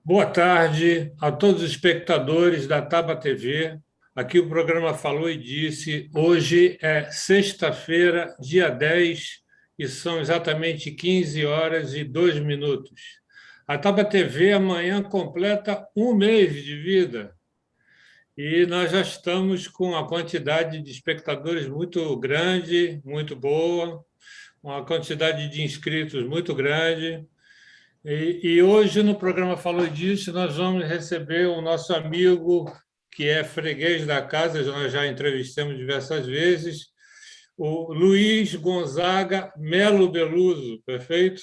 Boa tarde a todos os espectadores da Taba TV. Aqui o programa Falou e Disse. Hoje é sexta-feira, dia 10, e são exatamente 15 horas e 2 minutos. A Taba TV amanhã completa um mês de vida e nós já estamos com a quantidade de espectadores muito grande, muito boa, uma quantidade de inscritos muito grande. E hoje, no programa Falou Disso, nós vamos receber o nosso amigo, que é freguês da casa, nós já entrevistamos diversas vezes, o Luiz Gonzaga Melo Beluso, perfeito?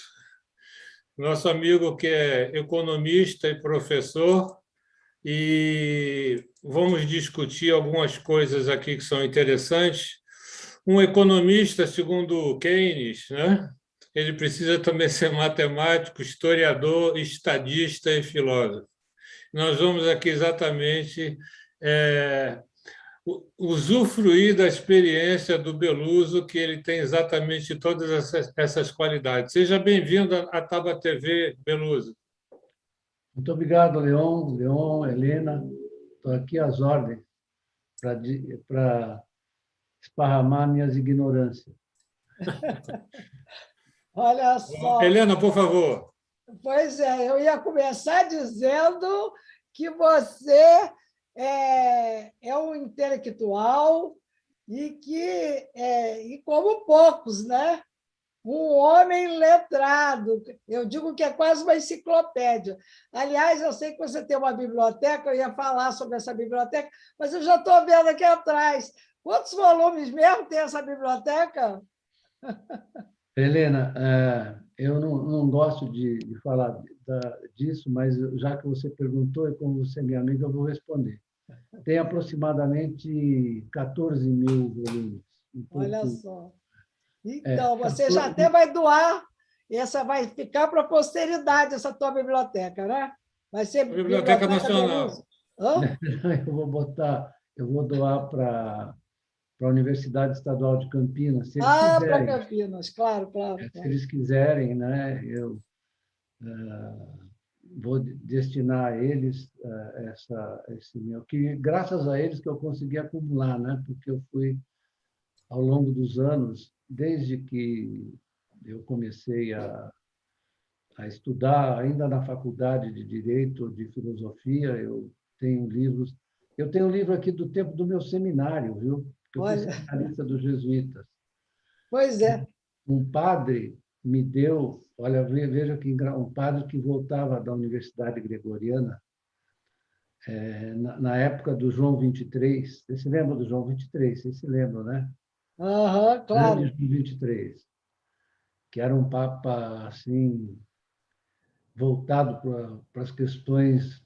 Nosso amigo que é economista e professor, e vamos discutir algumas coisas aqui que são interessantes. Um economista, segundo Keynes, né? Ele precisa também ser matemático, historiador, estadista e filósofo. Nós vamos aqui exatamente usufruir da experiência do Beluso, que ele tem exatamente todas essas qualidades. Seja bem-vindo à Taba TV, Beluso. Muito obrigado, Leon, Helena. Estou aqui às ordens para esparramar minhas ignorâncias. Olha só. Helena, por favor. Pois é, eu ia começar dizendo que você é um intelectual e como poucos, né? Um homem letrado. Eu digo que é quase uma enciclopédia. Aliás, eu sei que você tem uma biblioteca, eu ia falar sobre essa biblioteca, mas eu já estou vendo aqui atrás. Quantos volumes mesmo tem essa biblioteca? Helena, eu não gosto de falar disso, mas já que você perguntou e como você é minha amiga, eu vou responder. Tem aproximadamente 14 mil volumes. Olha só. Então, você já até vai doar, essa vai ficar para a posteridade, essa tua biblioteca, né? Vai ser Biblioteca Nacional. Eu vou doar para a Universidade Estadual de Campinas, se eles quiserem. Para Campinas, claro. Se eles quiserem, né, eu vou destinar a eles esse meu, que graças a eles que eu consegui acumular, né, porque eu fui, ao longo dos anos, desde que eu comecei a estudar, ainda na faculdade de Direito, de Filosofia, eu tenho livros. Eu tenho um livro aqui do tempo do meu seminário, viu? Eu fui seminarista dos jesuítas. Pois é. Um padre me deu, olha, veja que um padre que voltava da Universidade Gregoriana, na época do João 23. Você se lembra do João 23? Vocês se lembram, né? Aham, claro. João 23, que era um papa assim voltado para as questões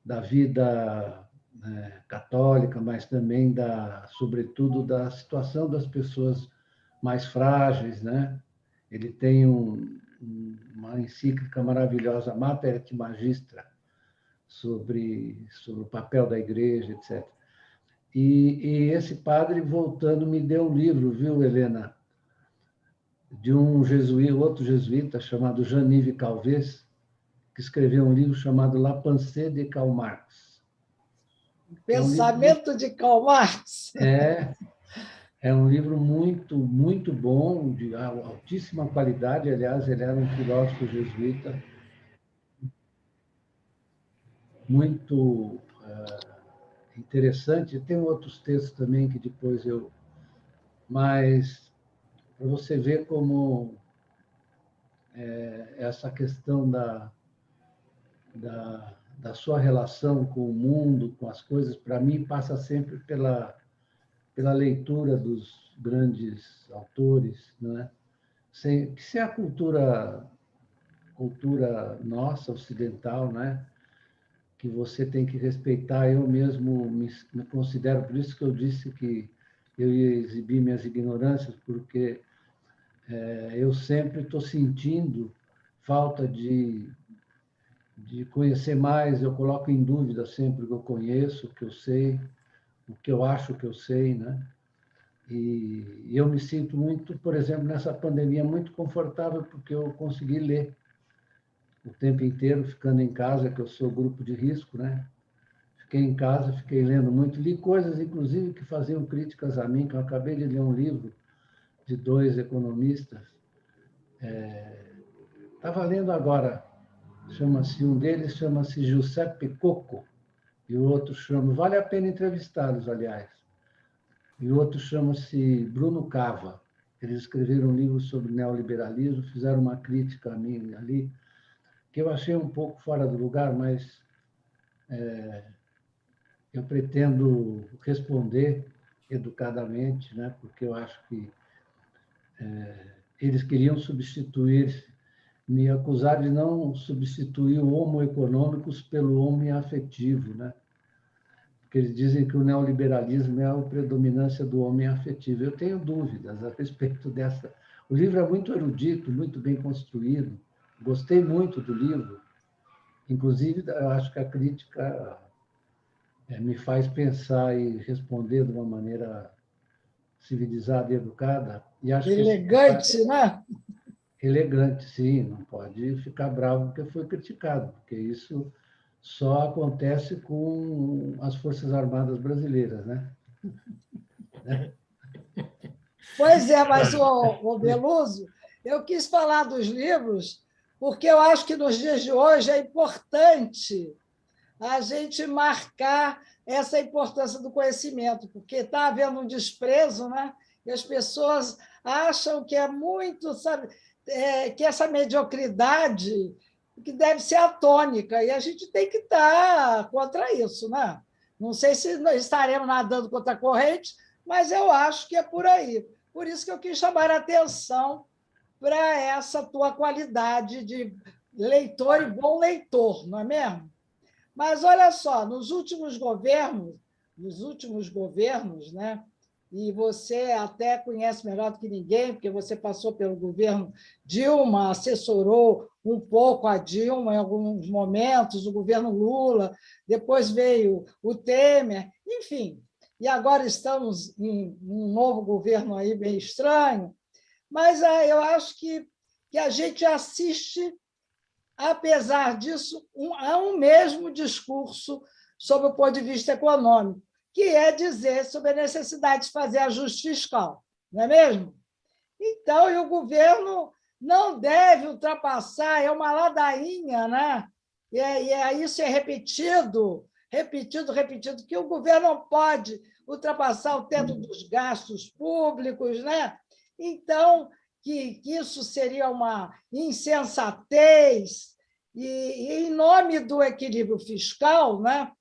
da vida, né, católica, mas também sobretudo da situação das pessoas mais frágeis, né? Ele tem uma encíclica maravilhosa, Mater et Magistra, sobre o papel da igreja, etc. E esse padre, voltando, me deu um livro, viu, Helena? De um outro jesuíta chamado Jean-Yves Calvez, que escreveu um livro chamado La Pensée de Karl Marx. Pensamento de Karl Marx. É um livro muito, muito bom, de altíssima qualidade. Aliás, ele era um filósofo jesuíta muito interessante. Tem outros textos também que depois eu... Mas, para você ver como essa questão da sua relação com o mundo, com as coisas, para mim, passa sempre pela leitura dos grandes autores, né? Se a cultura nossa, ocidental, né? Que você tem que respeitar. Eu mesmo me considero, por isso que eu disse que eu ia exibir minhas ignorâncias, porque eu sempre estou sentindo falta de conhecer mais. Eu coloco em dúvida sempre o que eu conheço, o que eu sei, o que eu acho que eu sei, né? E eu me sinto muito, por exemplo, nessa pandemia, muito confortável, porque eu consegui ler o tempo inteiro ficando em casa, que eu sou grupo de risco, né? Fiquei em casa, fiquei lendo muito, li coisas, inclusive, que faziam críticas a mim, que eu acabei de ler um livro de 2 economistas. Estava lendo agora, um deles chama-se Giuseppe Cocco, e o outro chama, vale a pena entrevistá-los, aliás, e o outro chama-se Bruno Cava. Eles escreveram um livro sobre neoliberalismo, fizeram uma crítica a mim ali, que eu achei um pouco fora do lugar, mas eu pretendo responder educadamente, né? Porque eu acho que eles queriam substituir, me acusar de não substituir o homo econômicos pelo homo afetivo, né? Porque eles dizem que o neoliberalismo é a predominância do homem afetivo. Eu tenho dúvidas a respeito dessa. O livro é muito erudito, muito bem construído. Gostei muito do livro. Inclusive, eu acho que a crítica me faz pensar e responder de uma maneira civilizada e educada. E acho que Elegante, né? elegante, sim, não pode ficar bravo porque foi criticado, porque isso só acontece com as Forças Armadas brasileiras, né? Pois é, mas, o Beluso, eu quis falar dos livros porque eu acho que nos dias de hoje é importante a gente marcar essa importância do conhecimento, porque está havendo um desprezo, né? E as pessoas acham que é muito, sabe, que essa mediocridade que deve ser a tônica, e a gente tem que estar contra isso, né? Não sei se nós estaremos nadando contra a corrente, mas eu acho que é por aí. Por isso que eu quis chamar a atenção para essa tua qualidade de leitor e bom leitor, não é mesmo? Mas olha só, nos últimos governos, né? E você até conhece melhor do que ninguém, porque você passou pelo governo Dilma, assessorou um pouco a Dilma em alguns momentos, o governo Lula, depois veio o Temer, enfim. E agora estamos em um novo governo aí bem estranho, mas eu acho que a gente assiste, apesar disso, há um mesmo discurso sob o ponto de vista econômico, que é dizer sobre a necessidade de fazer ajuste fiscal, não é mesmo? Então, e o governo não deve ultrapassar, é uma ladainha, né? Isso é repetido, repetido, repetido, que o governo não pode ultrapassar o teto dos gastos públicos, né? Então, que isso seria uma insensatez, e em nome do equilíbrio fiscal, né?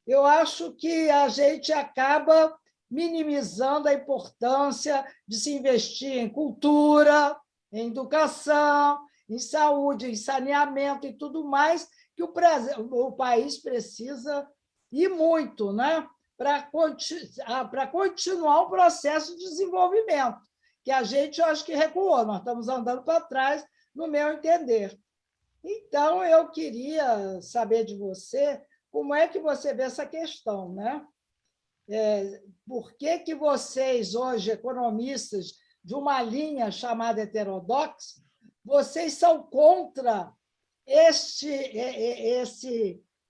Eu acho que a gente acaba minimizando a importância de se investir em cultura, em educação, em saúde, em saneamento e tudo mais que o país precisa, e muito, né? Para continuar o processo de desenvolvimento, que a gente, eu acho que recuou, nós estamos andando para trás, no meu entender. Então, eu queria saber de você como é que você vê essa questão, né? Por que vocês, hoje, economistas de uma linha chamada heterodoxa, vocês são contra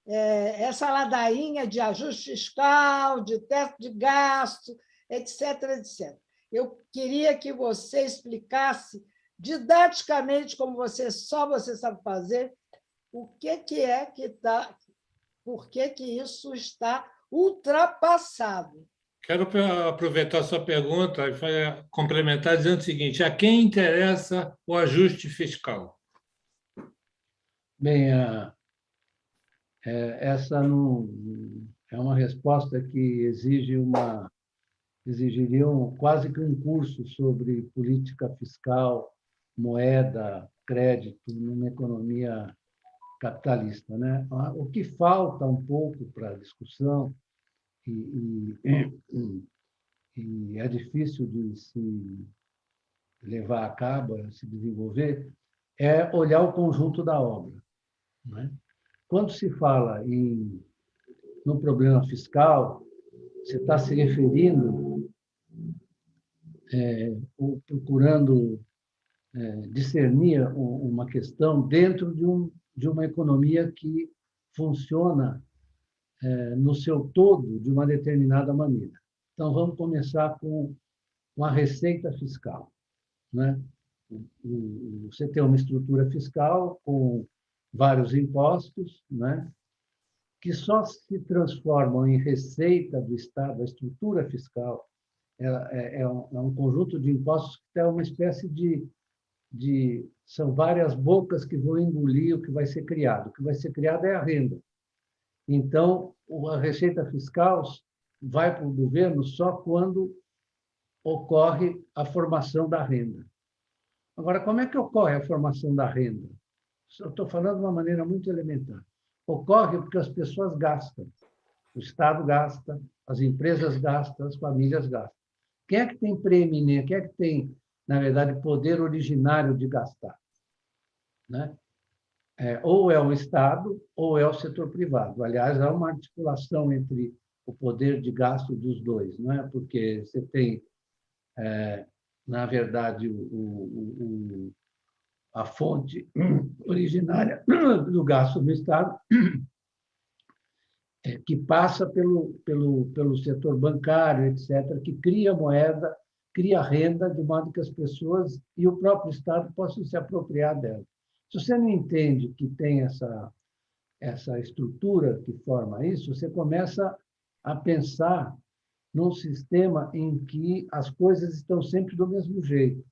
essa ladainha de ajuste fiscal, de teto de gasto, etc., etc. Eu queria que você explicasse didaticamente, como só você sabe fazer, o que é que está, por que isso está ultrapassado. Quero aproveitar a sua pergunta e complementar dizendo o seguinte: a quem interessa o ajuste fiscal? Bem, essa não é uma resposta que exigiria quase que um curso sobre política fiscal, moeda, crédito, numa economia capitalista, né? O que falta um pouco para a discussão e é difícil de se levar a cabo, se desenvolver, é olhar o conjunto da obra, né? Quando se fala no problema fiscal, você está se referindo, procurando discernir uma questão dentro de de uma economia que funciona no seu todo de uma determinada maneira. Então, vamos começar com a receita fiscal, né? Você tem uma estrutura fiscal com vários impostos, né? Que só se transformam em receita do Estado. A estrutura fiscal é um conjunto de impostos que é uma espécie são várias bocas que vão engolir o que vai ser criado. O que vai ser criado é a renda. Então, a receita fiscal vai para o governo só quando ocorre a formação da renda. Agora, como é que ocorre a formação da renda? Eu estou falando de uma maneira muito elementar. Ocorre porque as pessoas gastam. O Estado gasta, as empresas gastam, as famílias gastam. Quem é que tem preeminência? Quem é que tem, na verdade, poder originário de gastar? Né? Ou é o Estado ou é o setor privado. Aliás, há uma articulação entre o poder de gasto dos dois, não é? Porque você tem, na verdade, a fonte originária do gasto do Estado, que passa pelo setor bancário, etc., que cria moeda, cria renda, de modo que as pessoas e o próprio Estado possam se apropriar dela. Se você não entende que tem essa estrutura que forma isso, você começa a pensar num sistema em que as coisas estão sempre do mesmo jeito,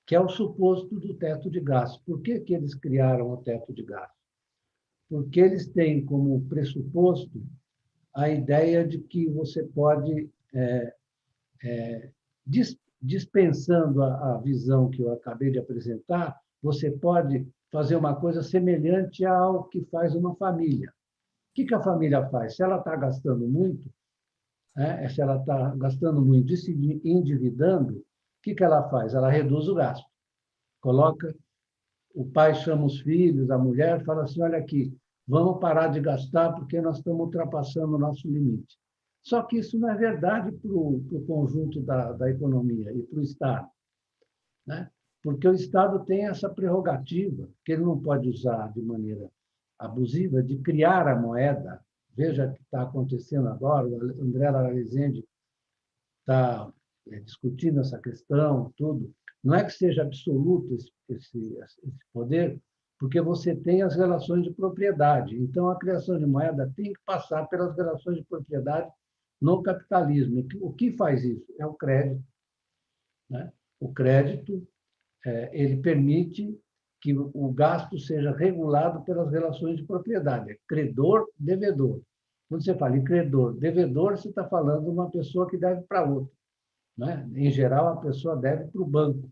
que é o suposto do teto de gastos. Por que eles criaram o teto de gastos? Porque eles têm como pressuposto a ideia de que você pode, dispensando a visão que eu acabei de apresentar, você pode fazer uma coisa semelhante ao que faz uma família. O que a família faz? Se ela está gastando muito, se ela está gastando muito e se endividando, o que ela faz? Ela reduz o gasto. O pai chama os filhos, a mulher, fala assim, olha aqui, vamos parar de gastar porque nós estamos ultrapassando o nosso limite. Só que isso não é verdade para o conjunto da economia e para o Estado, né? Porque o Estado tem essa prerrogativa, que ele não pode usar de maneira abusiva, de criar a moeda. Veja o que está acontecendo agora, o André Lara Rezende está discutindo essa questão, tudo. Não é que seja absoluto esse poder, porque você tem as relações de propriedade. Então, a criação de moeda tem que passar pelas relações de propriedade no capitalismo. O que faz isso? É o crédito, né? O crédito ele permite que o gasto seja regulado pelas relações de propriedade. É credor, devedor. Quando você fala em credor, devedor, você está falando de uma pessoa que deve para outra, né? Em geral, a pessoa deve para o banco,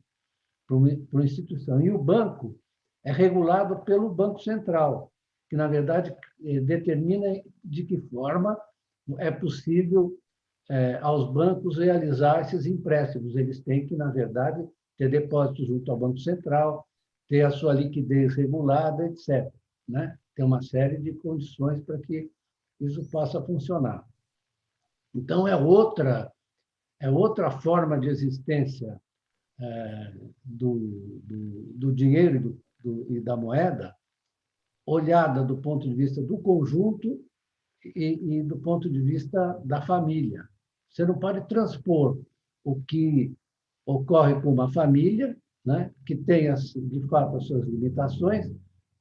para uma instituição. E o banco é regulado pelo Banco Central, que, na verdade, determina de que forma é possível aos bancos realizar esses empréstimos. Eles têm que, na verdade, ter depósitos junto ao Banco Central, ter a sua liquidez regulada, etc., né? Tem uma série de condições para que isso possa funcionar. Então, é outra forma de existência do dinheiro e da moeda, olhada do ponto de vista do conjunto e do ponto de vista da família. Você não pode transpor o que ocorre com uma família, né, que tem, de fato, as suas limitações,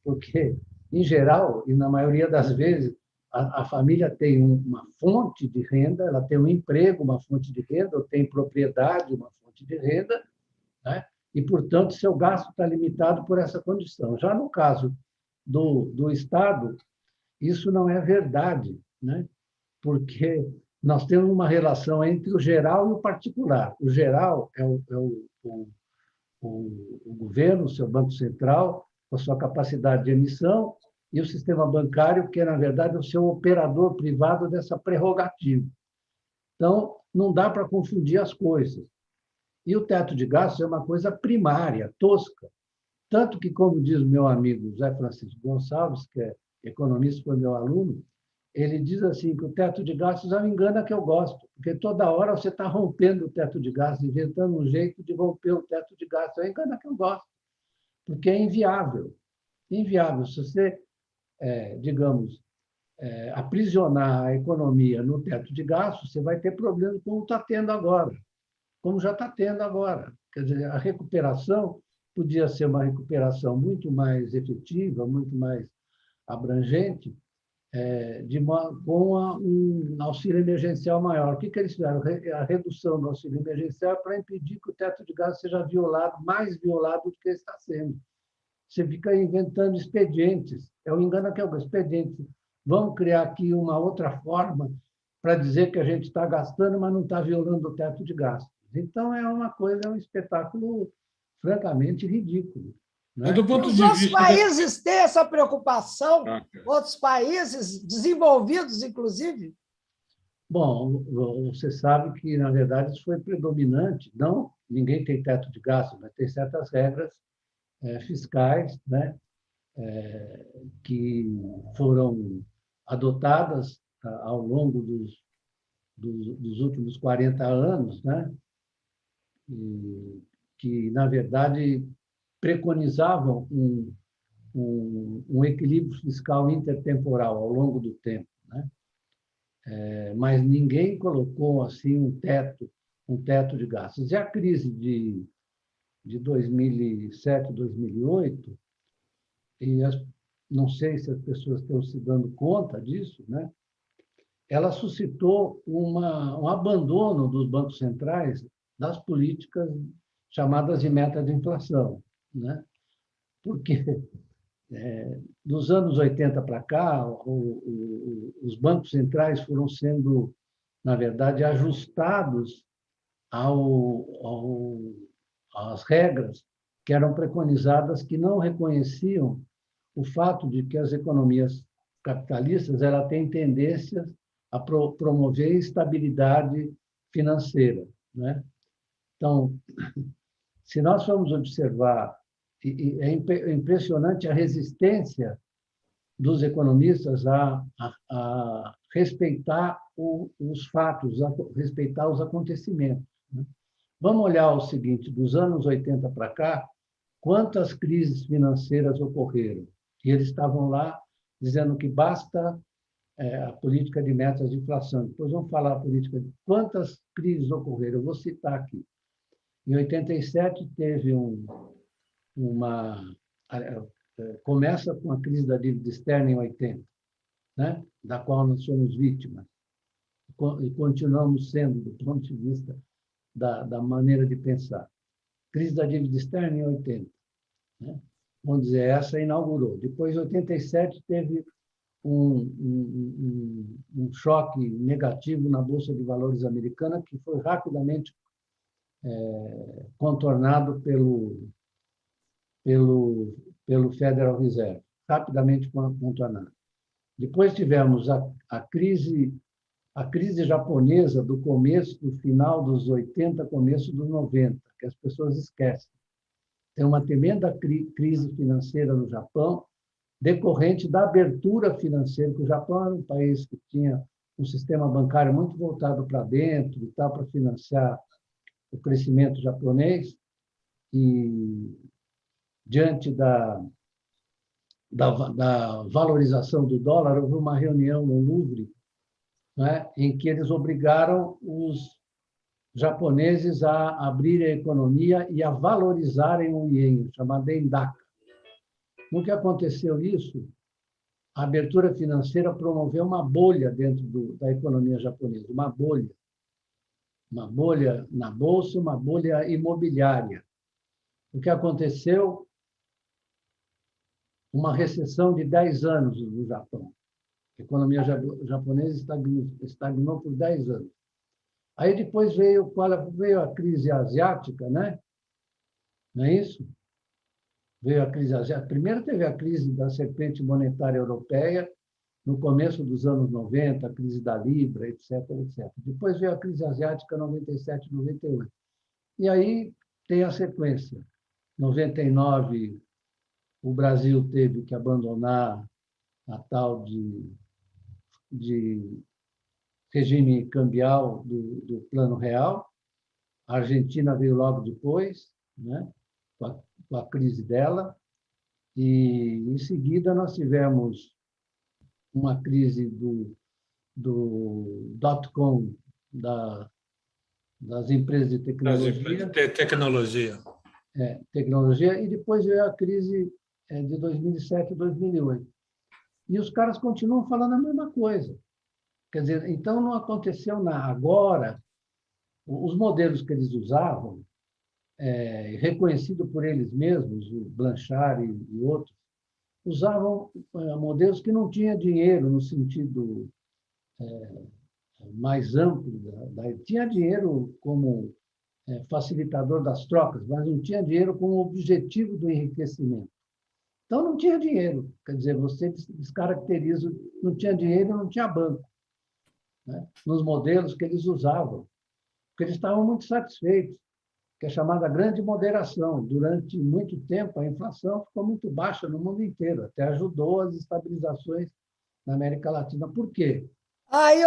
porque, em geral, e na maioria das vezes, a família tem uma fonte de renda, ela tem um emprego, uma fonte de renda, ou tem propriedade, uma fonte de renda, né? E, portanto, seu gasto está limitado por essa condição. Já no caso do Estado, isso não é verdade, né? Porque nós temos uma relação entre o geral e o particular. O geral é o governo, o seu Banco Central, com a sua capacidade de emissão, e o sistema bancário, que é, na verdade, o seu operador privado dessa prerrogativa. Então, não dá para confundir as coisas. E o teto de gastos é uma coisa primária, tosca. Tanto que, como diz o meu amigo José Francisco Gonçalves, que é economista, foi meu aluno, ele diz assim que o teto de gastos é um engano que eu gosto, porque toda hora você está rompendo o teto de gastos, inventando um jeito de romper o teto de gastos. É um engano que eu gosto, porque é inviável. inviável. Se você, digamos, aprisionar a economia no teto de gastos, você vai ter problemas como está tendo agora, como já está tendo agora. Quer dizer, a recuperação podia ser uma recuperação muito mais efetiva, muito mais abrangente, com um auxílio emergencial maior. O que eles fizeram? A redução do auxílio emergencial para impedir que o teto de gastos seja violado, mais violado do que está sendo. Você fica inventando expedientes. É o engano que é o expediente. Vamos criar aqui uma outra forma para dizer que a gente está gastando, mas não está violando o teto de gastos. Então, é uma coisa, é um espetáculo francamente ridículo. Mas do Né? ponto Os de outros vista... países têm essa preocupação, outros países, desenvolvidos, inclusive? Bom, você sabe que, na verdade, isso foi predominante. Não, ninguém tem teto de gastos, mas tem certas regras fiscais, né, que foram adotadas ao longo dos últimos 40 anos, né, e que, na verdade, preconizavam um equilíbrio fiscal intertemporal ao longo do tempo, né? Mas ninguém colocou assim um teto de gastos. E a crise de 2007, 2008, não sei se as pessoas estão se dando conta disso, né? Ela suscitou um abandono dos bancos centrais das políticas chamadas de meta de inflação, né? Porque dos anos 80 para cá, os bancos centrais foram sendo, na verdade, ajustados às regras que eram preconizadas, que não reconheciam o fato de que as economias capitalistas ela têm tendência a promover estabilidade financeira, né? Então, se nós formos observar, é impressionante a resistência dos economistas a respeitar os fatos, a respeitar os acontecimentos, né? Vamos olhar o seguinte, dos anos 80 para cá, quantas crises financeiras ocorreram? E eles estavam lá dizendo que basta a política de metas de inflação. Depois vamos falar a política de quantas crises ocorreram. Eu vou citar aqui. Em 87 teve começa com a crise da dívida externa em 80, né? Da qual nós somos vítimas e continuamos sendo do ponto de vista da maneira de pensar. Crise da dívida externa em 80, né? Vamos dizer, essa inaugurou. Depois, em 87, teve um choque negativo na Bolsa de Valores americana, que foi rapidamente contornado pelo Federal Reserve, rapidamente contornado. Depois tivemos a crise japonesa do final dos 80, começo dos 90, que as pessoas esquecem. Tem uma tremenda crise financeira no Japão, decorrente da abertura financeira, que o Japão era um país que tinha um sistema bancário muito voltado para dentro e tal, para financiar o crescimento japonês, e diante da valorização do dólar, houve uma reunião no Louvre, né, em que eles obrigaram os japoneses a abrirem a economia e a valorizarem o ien, chamado Endaka. No que aconteceu isso, a abertura financeira promoveu uma bolha dentro da economia japonesa, uma bolha na bolsa, uma bolha imobiliária. O que aconteceu? Uma recessão de 10 anos no Japão. A economia japonesa estagnou por 10 anos. Aí depois veio a crise asiática, né? Não é isso? Veio a crise asiática. Primeiro teve a crise da serpente monetária europeia, no começo dos anos 90, a crise da Libra, etc, etc. Depois veio a crise asiática, 97, 98. E aí tem a sequência. 99, o Brasil teve que abandonar a tal de regime cambial do Plano Real. A Argentina veio logo depois, né, com a crise dela. E, em seguida, nós tivemos uma crise do dot-com, das empresas de Tecnologia. Tecnologia, e depois veio a crise de 2007 e 2008. E os caras continuam falando a mesma coisa. Quer dizer, então não aconteceu nada. Agora, os modelos que eles usavam, reconhecido por eles mesmos, o Blanchard e outros, usavam modelos que não tinham dinheiro no sentido mais amplo. Tinha dinheiro como facilitador das trocas, mas não tinha dinheiro como objetivo do enriquecimento. Então, não tinha dinheiro. Quer dizer, você descaracteriza, não tinha dinheiro, não tinha banco, né? Nos modelos que eles usavam, porque eles estavam muito satisfeitos, que é chamada grande moderação. Durante muito tempo, a inflação ficou muito baixa no mundo inteiro, até ajudou as estabilizações na América Latina. Por quê? Aí,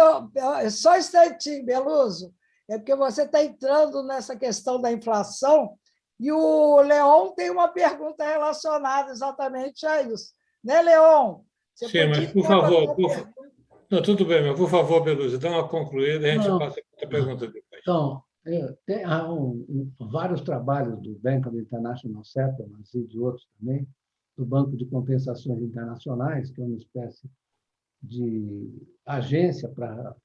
só um instantinho, Beluso, é porque você está entrando nessa questão da inflação e o Leon tem uma pergunta relacionada exatamente a isso. Né, Leon? Você sim, mas por favor... Não, tudo bem, mas por favor, Beluso, dá uma concluída e a gente passa a pergunta depois. Então, há vários trabalhos do Bank of International Settlements e de outros também, do Banco de Compensações Internacionais, que é uma espécie de agência para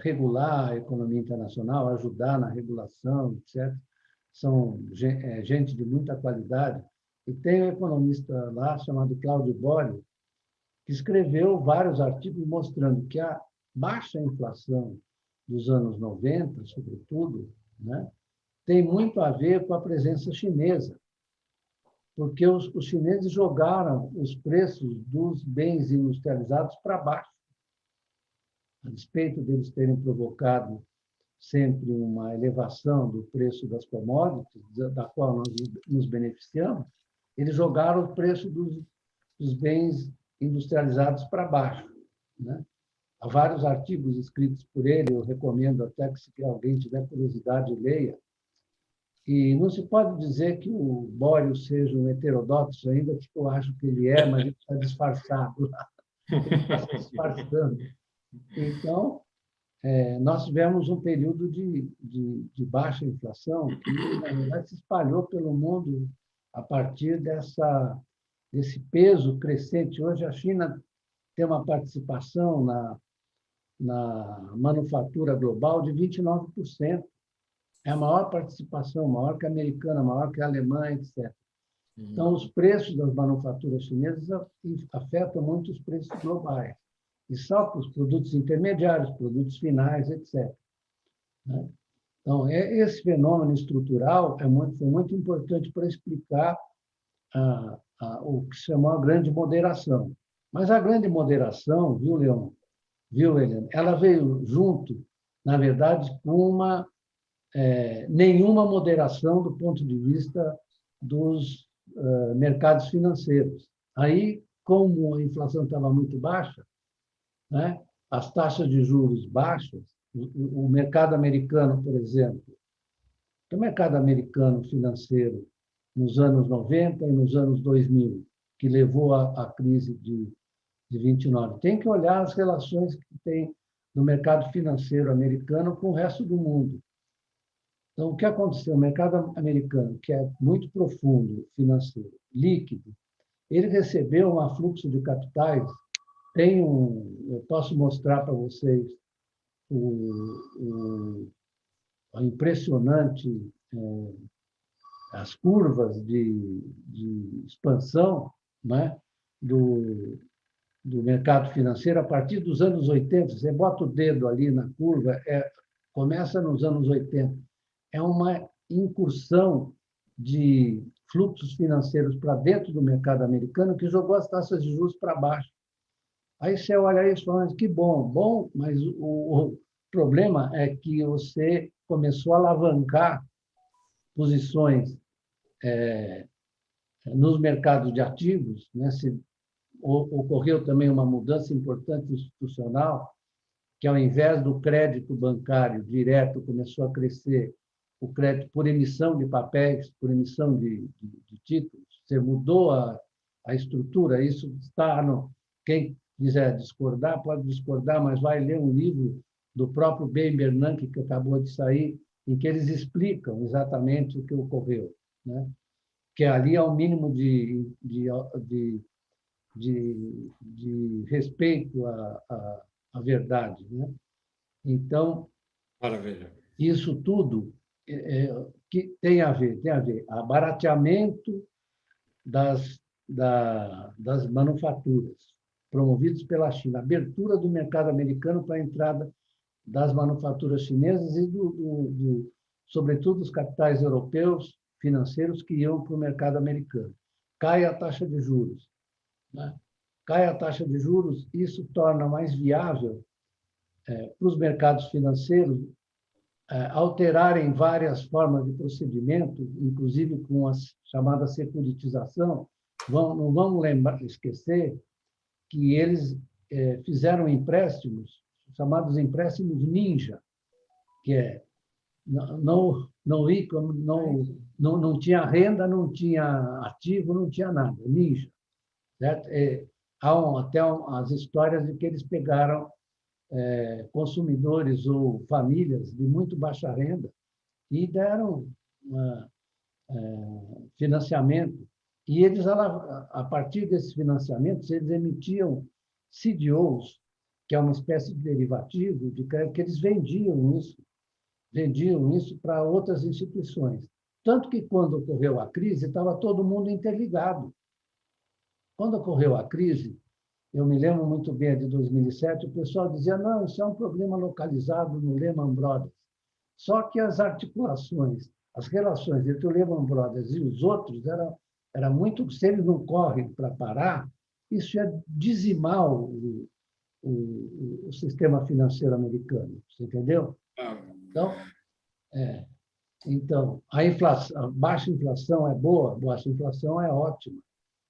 regular a economia internacional, ajudar na regulação, etc. São gente de muita qualidade. E tem um economista lá chamado Claudio Borio, que escreveu vários artigos mostrando que a baixa inflação dos anos 90, sobretudo, né, tem muito a ver com a presença chinesa, porque os chineses jogaram os preços dos bens industrializados para baixo, a despeito deles terem provocado sempre uma elevação do preço das commodities, da qual nós nos beneficiamos, eles jogaram o preço dos bens industrializados para baixo, né? Há vários artigos escritos por ele, eu recomendo até que, se alguém tiver curiosidade, leia. E não se pode dizer que o Borio seja um heterodoxo ainda, que eu acho que ele é, mas ele está disfarçado. Ele está se disfarçando. Então, nós tivemos um período de baixa inflação que, na verdade, se espalhou pelo mundo a partir desse peso crescente. Hoje, a China tem uma participação na manufatura global de 29%. É a maior participação, maior que a americana, maior que a alemã, etc. Então, os preços das manufaturas chinesas afetam muito os preços globais. E só para os produtos intermediários, produtos finais, etc. Então, esse fenômeno estrutural foi muito importante para explicar o que se chamou a grande moderação. Mas a grande moderação, viu, Leon? Viu, Helena? Ela veio junto, na verdade, com nenhuma moderação do ponto de vista dos mercados financeiros. Aí, como a inflação estava muito baixa, né, as taxas de juros baixas, o mercado americano, por exemplo, o mercado americano financeiro nos anos 90 e nos anos 2000, que levou à crise de 29. Tem que olhar as relações que tem no mercado financeiro americano com o resto do mundo. Então, o que aconteceu? O mercado americano, que é muito profundo, financeiro, líquido, ele recebeu um afluxo de capitais. Eu posso mostrar para vocês a impressionante as curvas de expansão, né, do mercado financeiro a partir dos anos 80. Você bota o dedo ali na curva, começa nos anos 80. É uma incursão de fluxos financeiros para dentro do mercado americano que jogou as taxas de juros para baixo. Aí você olha isso e fala, que bom, mas o problema é que você começou a alavancar posições nos mercados de ativos, né? Ocorreu também uma mudança importante institucional, que ao invés do crédito bancário direto, começou a crescer o crédito por emissão de papéis, por emissão de títulos. Você mudou a estrutura, isso está no... Quem quiser discordar, pode discordar, mas vai ler um livro do próprio Ben Bernanke, que acabou de sair, em que eles explicam exatamente o que ocorreu, né? Que ali há um mínimo de respeito à verdade, né? Então, Maravilha. isso tudo que tem a ver, abarateamento das manufaturas promovidos pela China, abertura do mercado americano para a entrada das manufaturas chinesas e, sobretudo, dos capitais europeus financeiros que iam para o mercado americano. Cai a taxa de juros, né? Cai a taxa de juros, isso torna mais viável para os mercados financeiros alterarem várias formas de procedimento, inclusive com a chamada securitização. Não vamos esquecer que eles fizeram empréstimos, chamados empréstimos ninja, que é não tinha renda, não tinha ativo, não tinha nada, ninja. Certo? Há até as histórias de que eles pegaram consumidores ou famílias de muito baixa renda e deram financiamento. E eles, a partir desses financiamentos, eles emitiam CDOs, que é uma espécie de derivativo de crédito, que eles vendiam isso para outras instituições. Tanto que, quando ocorreu a crise, estava todo mundo interligado. Quando ocorreu a crise, eu me lembro muito bem de 2007, o pessoal dizia, não, isso é um problema localizado no Lehman Brothers. Só que as articulações, as relações entre o Lehman Brothers e os outros era muito... Se eles não correm para parar, isso ia dizimar o sistema financeiro americano. Você entendeu? Então, a baixa inflação é boa, baixa inflação é ótima,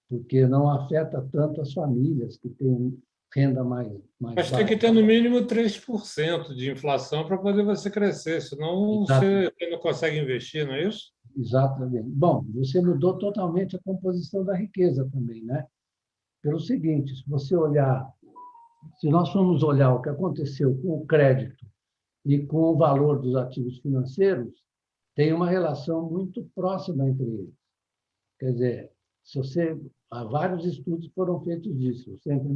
porque não afeta tanto as famílias que têm renda mais Mas baixa. tem que ter, no mínimo, 3% de inflação para poder você crescer, senão você não consegue investir, não é isso? Exatamente. Bom, você mudou totalmente a composição da riqueza também, né? Pelo seguinte, se nós formos olhar o que aconteceu com o crédito e com o valor dos ativos financeiros, tem uma relação muito próxima entre eles. Quer dizer, há vários estudos que foram feitos disso, eu sempre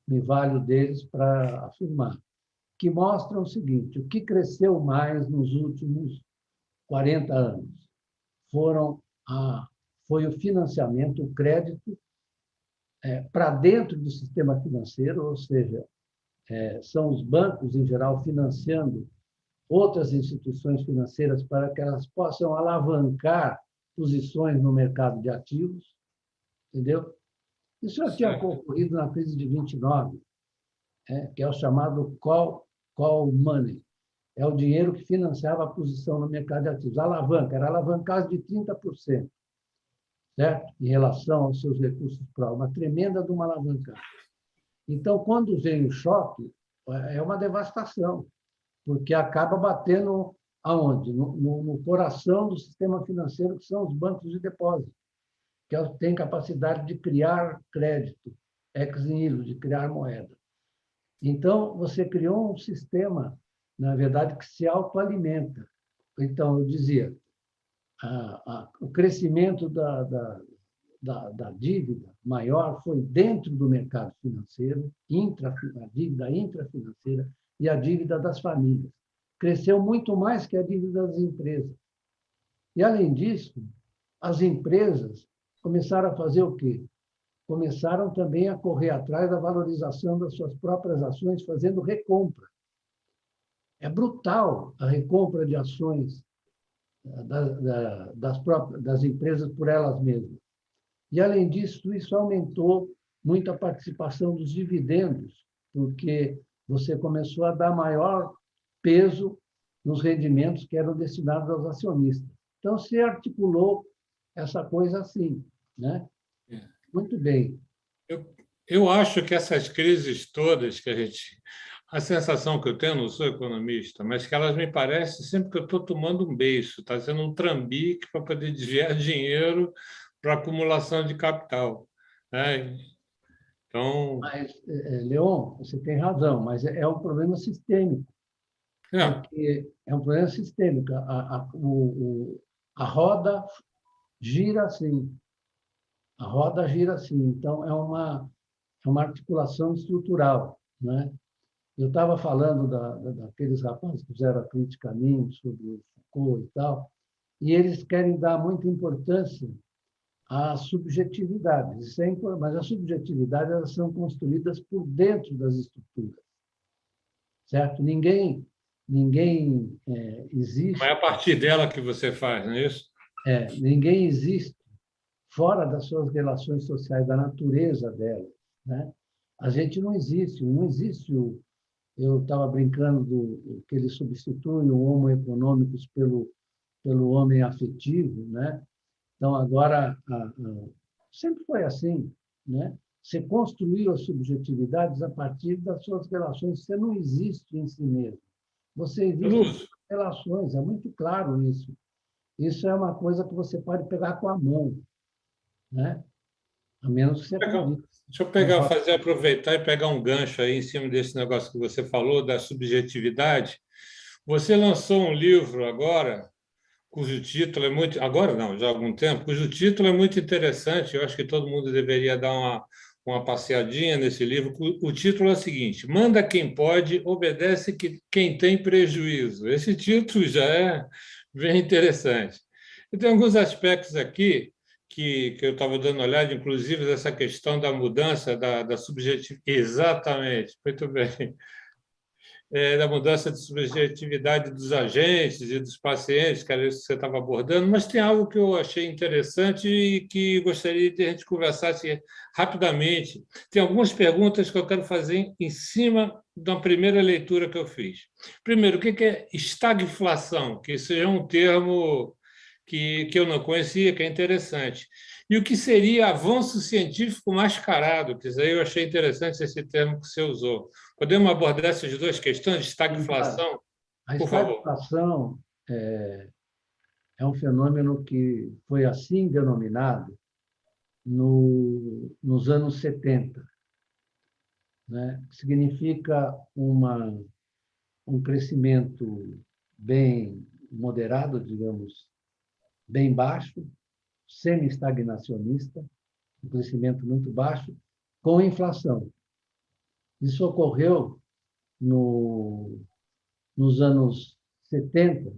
me valho deles para afirmar, que mostram o seguinte: o que cresceu mais nos últimos 40 anos foi o financiamento, o crédito para dentro do sistema financeiro, ou seja, são os bancos, em geral, financiando outras instituições financeiras para que elas possam alavancar posições no mercado de ativos, entendeu? Isso já tinha ocorrido na crise de 29, que é o chamado call money. É o dinheiro que financiava a posição no mercado de ativos. Era alavancagem de 30%, certo? Em relação aos seus recursos próprios. Uma tremenda de uma alavancagem. Então, quando vem o choque, é uma devastação, porque acaba batendo aonde? No coração do sistema financeiro, que são os bancos de depósito, que têm capacidade de criar crédito, ex nihilo, de criar moeda. Então, você criou um sistema, na verdade, que se autoalimenta. Então, eu dizia, o crescimento da dívida maior foi dentro do mercado financeiro, a dívida intrafinanceira e a dívida das famílias. Cresceu muito mais que a dívida das empresas. E, além disso, as empresas começaram a fazer o quê? Começaram também a correr atrás da valorização das suas próprias ações, fazendo recompra. É brutal a recompra de ações das empresas por elas mesmas. E, além disso, isso aumentou muito a participação dos dividendos, porque você começou a dar maior peso nos rendimentos que eram destinados aos acionistas. Então, se articulou essa coisa assim, né? Muito bem. Eu acho que essas crises todas que a sensação que eu tenho, não sou economista, mas que elas me parecem sempre que eu estou tomando um beiço, está sendo um trambique para poder desviar dinheiro para acumulação de capital. né? Então, Mas, Leon, você tem razão, mas é um problema sistêmico, é, porque é um problema sistêmico. A roda gira assim, a roda gira assim. Então, é uma articulação estrutural, né? Eu estava falando daqueles rapazes que fizeram a crítica a mim sobre o Foucault e tal, e eles querem dar muita importância às subjetividades. Isso é importante, mas as subjetividades elas são construídas por dentro das estruturas, certo? Ninguém não é existe, a partir dela que você faz, não é isso? ninguém existe fora das suas relações sociais, da natureza delas, né? A gente não existe, não existe o. Eu estava brincando que ele substitui o homo econômicos pelo homem afetivo, né? Então, agora, sempre foi assim, né? Você construiu as subjetividades a partir das suas relações. Você não existe em si mesmo. Você existe em Luz, relações, é muito claro isso. Isso é uma coisa que você pode pegar com a mão, né? A menos que você conviva. deixa eu pegar, fazer, aproveitar e pegar um gancho aí em cima desse negócio que você falou, da subjetividade. Você lançou um livro agora, cujo título é muito. Agora não, já há algum tempo, cujo título é muito interessante. Eu acho que todo mundo deveria dar uma passeadinha nesse livro. O título é o seguinte: Manda quem pode, obedece quem tem prejuízo. Esse título já é bem interessante. E tem alguns aspectos aqui que eu estava dando uma olhada, inclusive dessa questão da mudança da subjetividade. Exatamente, muito bem, da mudança de subjetividade dos agentes e dos pacientes, que era isso que você estava abordando, mas tem algo que eu achei interessante e que gostaria de a gente conversasse rapidamente. Tem algumas perguntas que eu quero fazer em cima da primeira leitura que eu fiz. Primeiro, o que é estagflação? Que isso é um termo que eu não conhecia, que é interessante. E o que seria avanço científico mascarado? Que isso aí eu achei interessante esse termo que você usou. Podemos abordar essas duas questões, estagflação, A por favor? estagflação é um fenômeno que foi assim denominado nos anos 70, né? Significa um crescimento bem moderado, digamos, bem baixo, semi-estagnacionista, um crescimento muito baixo, com inflação. Isso ocorreu nos anos 70,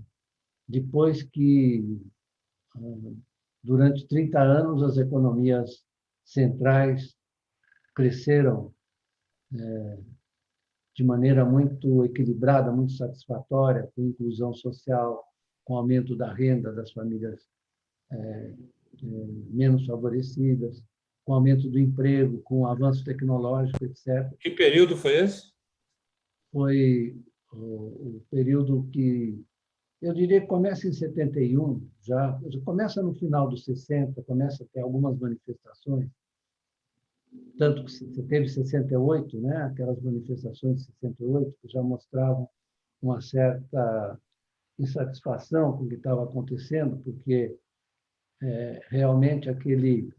depois que, durante 30 anos, as economias centrais cresceram de maneira muito equilibrada, muito satisfatória, com inclusão social, com aumento da renda das famílias menos favorecidas, com aumento do emprego, com avanço tecnológico, etc. Que período foi esse? Foi o período que, eu diria que começa em 71, já começa no final dos 60, começa a ter algumas manifestações, tanto que você teve 68, né? Aquelas manifestações de 68 que já mostravam uma certa insatisfação com o que estava acontecendo, porque realmente aquele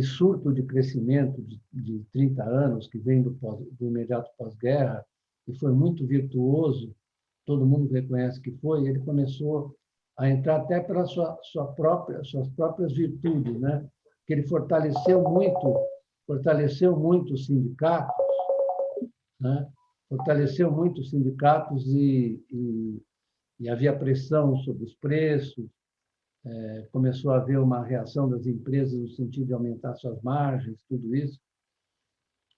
surto de crescimento de 30 anos que vem do imediato pós-guerra, e foi muito virtuoso, todo mundo reconhece que foi, ele começou a entrar até pelas suas próprias virtudes, né? Que ele fortaleceu muito os sindicatos, né? Fortaleceu muito os sindicatos e havia pressão sobre os preços, começou a haver uma reação das empresas no sentido de aumentar suas margens, tudo isso,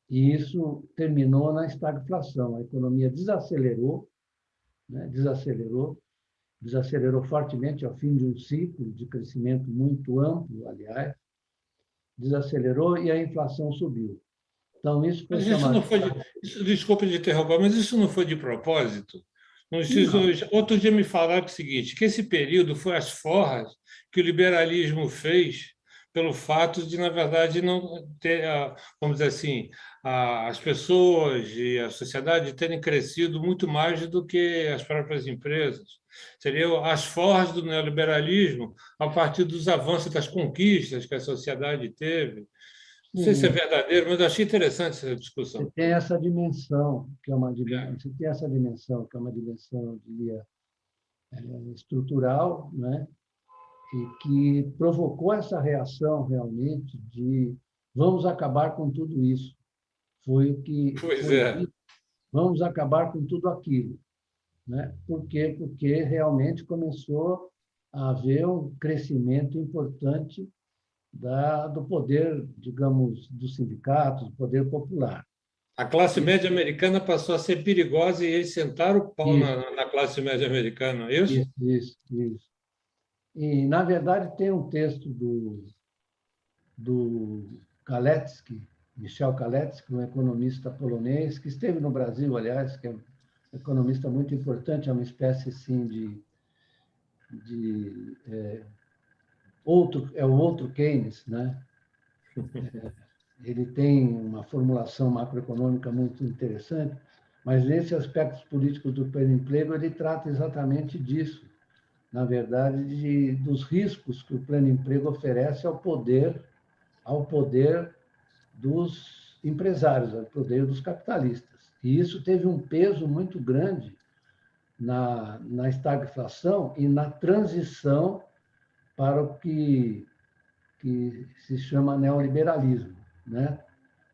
e isso terminou na estagflação. A economia desacelerou, né? Desacelerou fortemente ao fim de um ciclo de crescimento muito amplo, aliás, desacelerou e a inflação subiu. Então, isso foi Mas isso chamado não foi desculpe de interromper, mas isso não foi de propósito? Não, Outro dia me falaram o seguinte, que esse período foi as forras que o liberalismo fez pelo fato de, na verdade, não ter, vamos dizer assim, as pessoas e a sociedade terem crescido muito mais do que as próprias empresas. Seriam as forjas do neoliberalismo a partir dos avanços das conquistas que a sociedade teve. Não sei se é Sim, verdadeiro, mas eu achei interessante essa você discussão. tem essa dimensão, que é uma dimensão, você tem essa dimensão, que é uma dimensão, eu diria, estrutural, né? E que provocou essa reação realmente de vamos acabar com tudo isso. Foi o que Pois foi é. dito, vamos acabar com tudo aquilo, né? Por quê? Porque realmente começou a haver um crescimento importante do poder, digamos, dos sindicatos, do poder popular. A classe Isso, média americana passou a ser perigosa e eles sentaram o pau isso, na classe média americana, é isso? isso. E, na verdade, tem um texto do Kalecki, Michel Kalecki, um economista polonês, que esteve no Brasil, aliás, que é um economista muito importante, é uma espécie assim de é o outro Keynes, né? Ele tem uma formulação macroeconômica muito interessante, mas nesses aspectos políticos do pleno emprego ele trata exatamente disso, na verdade, dos riscos que o pleno emprego oferece ao poder dos empresários, ao poder dos capitalistas. E isso teve um peso muito grande na estagflação e na transição para o que se chama neoliberalismo, né?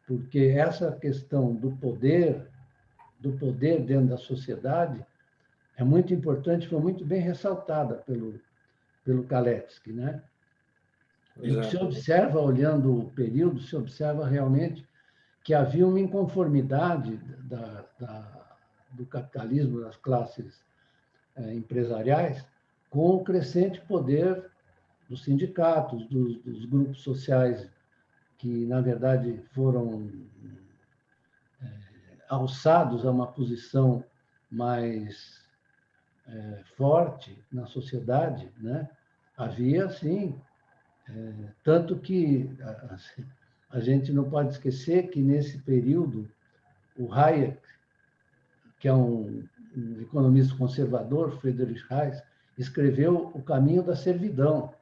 Porque essa questão do poder dentro da sociedade, é muito importante, foi muito bem ressaltada pelo Kalecki, né? E Pois o que é. se observa, olhando o período, se observa realmente que havia uma inconformidade do capitalismo das classes empresariais com o crescente poder dos sindicatos, dos grupos sociais que, na verdade, foram alçados a uma posição mais forte na sociedade, né? Havia, sim, tanto que a gente não pode esquecer que, nesse período, o Hayek, que é um economista conservador, Friedrich Hayek, escreveu O Caminho da Servidão,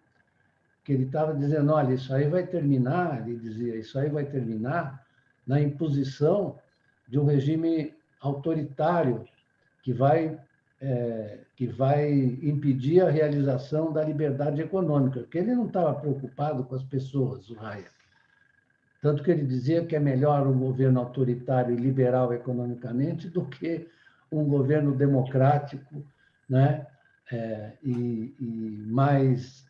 que ele estava dizendo, olha, isso aí vai terminar, ele dizia, isso aí vai terminar na imposição de um regime autoritário que vai impedir a realização da liberdade econômica, porque ele não estava preocupado com as pessoas, o Hayek. Tanto que ele dizia que é melhor um governo autoritário e liberal economicamente do que um governo democrático, né? E mais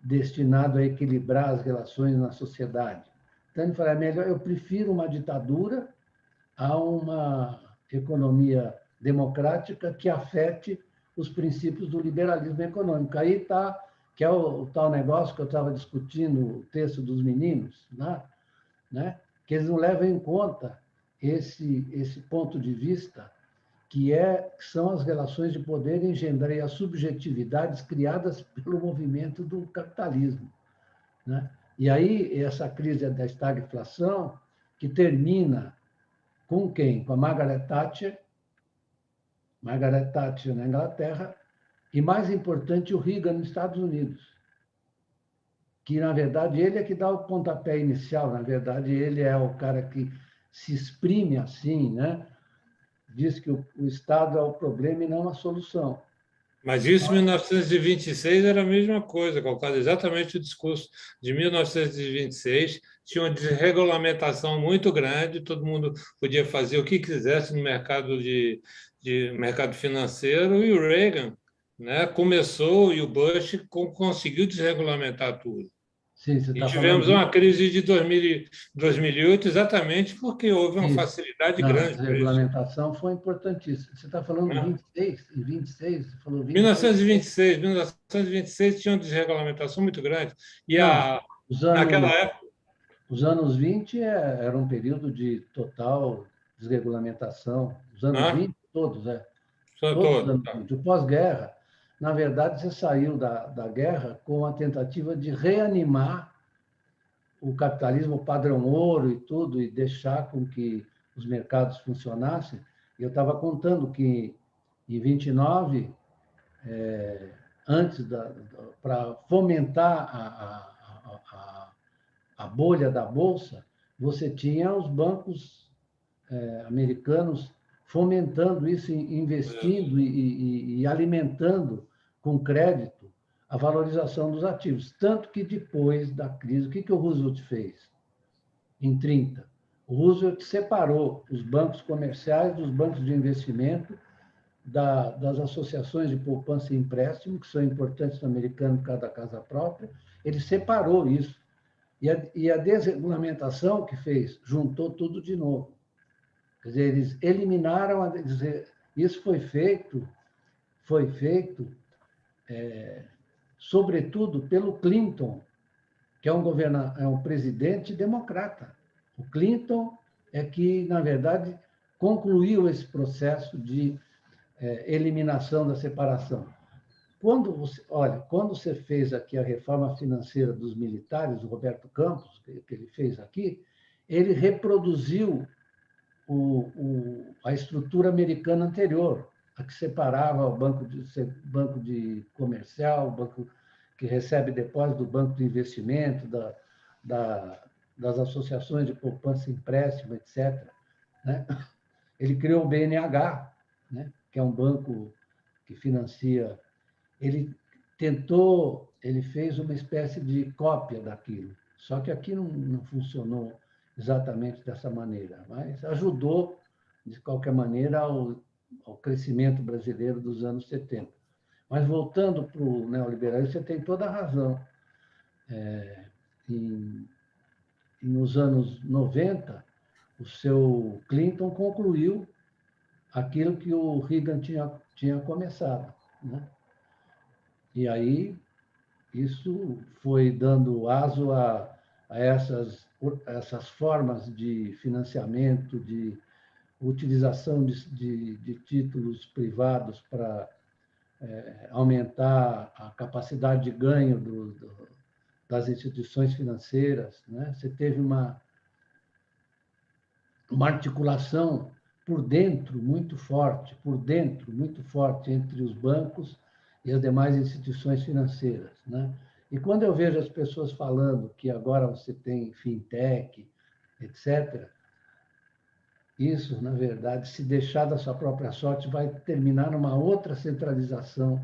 destinado a equilibrar as relações na sociedade. Então, ele fala, é melhor, eu prefiro uma ditadura a uma economia democrática que afete os princípios do liberalismo econômico. Aí está, que é o tal negócio que eu estava discutindo, o texto dos meninos, né? Que eles não levam em conta esse ponto de vista que são as relações de poder engendrar as subjetividades criadas pelo movimento do capitalismo, né? E aí, essa crise da estagflação, que termina com quem? Com a Margaret Thatcher na Inglaterra, e, mais importante, o Reagan nos Estados Unidos, que, na verdade, ele é que dá o pontapé inicial, na verdade, ele é o cara que se exprime assim, né? Diz que o Estado é o problema e não a solução. Mas isso em 1926 era a mesma coisa, colocado exatamente o discurso de 1926. Tinha uma desregulamentação muito grande, todo mundo podia fazer o que quisesse no mercado de mercado financeiro, e o Reagan, né, começou, e o Bush conseguiu desregulamentar tudo. Sim, você E está tivemos falando uma crise de 2008 exatamente porque houve uma disso. facilidade Não, a grande para isso. desregulamentação foi importantíssima. Você está falando Né? 26, em 26, você falou 26? 1926 tinha uma desregulamentação muito grande. E Não, os naquela anos, época, os anos 20 era um período de total desregulamentação. Os anos né? 20, todos, Só todos os todo. anos 20, o pós-guerra. na verdade, você saiu da guerra com a tentativa de reanimar o capitalismo, o padrão ouro e tudo, e deixar com que os mercados funcionassem. Eu estava contando que, em 29, antes para fomentar a bolha da Bolsa, você tinha os bancos americanos fomentando isso, investindo e alimentando com crédito a valorização dos ativos. Tanto que depois da crise, o que o Roosevelt fez? Em 30, o Roosevelt separou os bancos comerciais dos bancos de investimento, das associações de poupança e empréstimo, que são importantes no americano por causa da casa própria. Ele separou isso. E a desregulamentação que fez, juntou tudo de novo. Quer dizer, eles eliminaram, isso foi feito sobretudo pelo Clinton, que é um presidente democrata. O Clinton é que, na verdade, concluiu esse processo de eliminação da separação. Quando você fez aqui a reforma financeira dos militares, o Roberto Campos, que ele fez aqui, ele reproduziu a estrutura americana anterior, a que separava o banco de comercial, o banco que recebe depósito do banco de investimento, das associações de poupança e empréstimo, etc. Né? Ele criou o BNH, né? Que é um banco que financia. Ele fez uma espécie de cópia daquilo, só que aqui não funcionou exatamente dessa maneira, mas ajudou, de qualquer maneira, ao crescimento brasileiro dos anos 70. Mas, voltando para o neoliberalismo, você tem toda a razão. Nos anos 90, o seu Clinton concluiu aquilo que o Reagan tinha começado, né? E aí, isso foi dando aso a essas formas de financiamento, de utilização de títulos privados para aumentar a capacidade de ganho das instituições financeiras, né? Você teve uma articulação por dentro muito forte entre os bancos e as demais instituições financeiras, né? E quando eu vejo as pessoas falando que agora você tem fintech, etc., isso, na verdade, se deixar da sua própria sorte, vai terminar numa outra centralização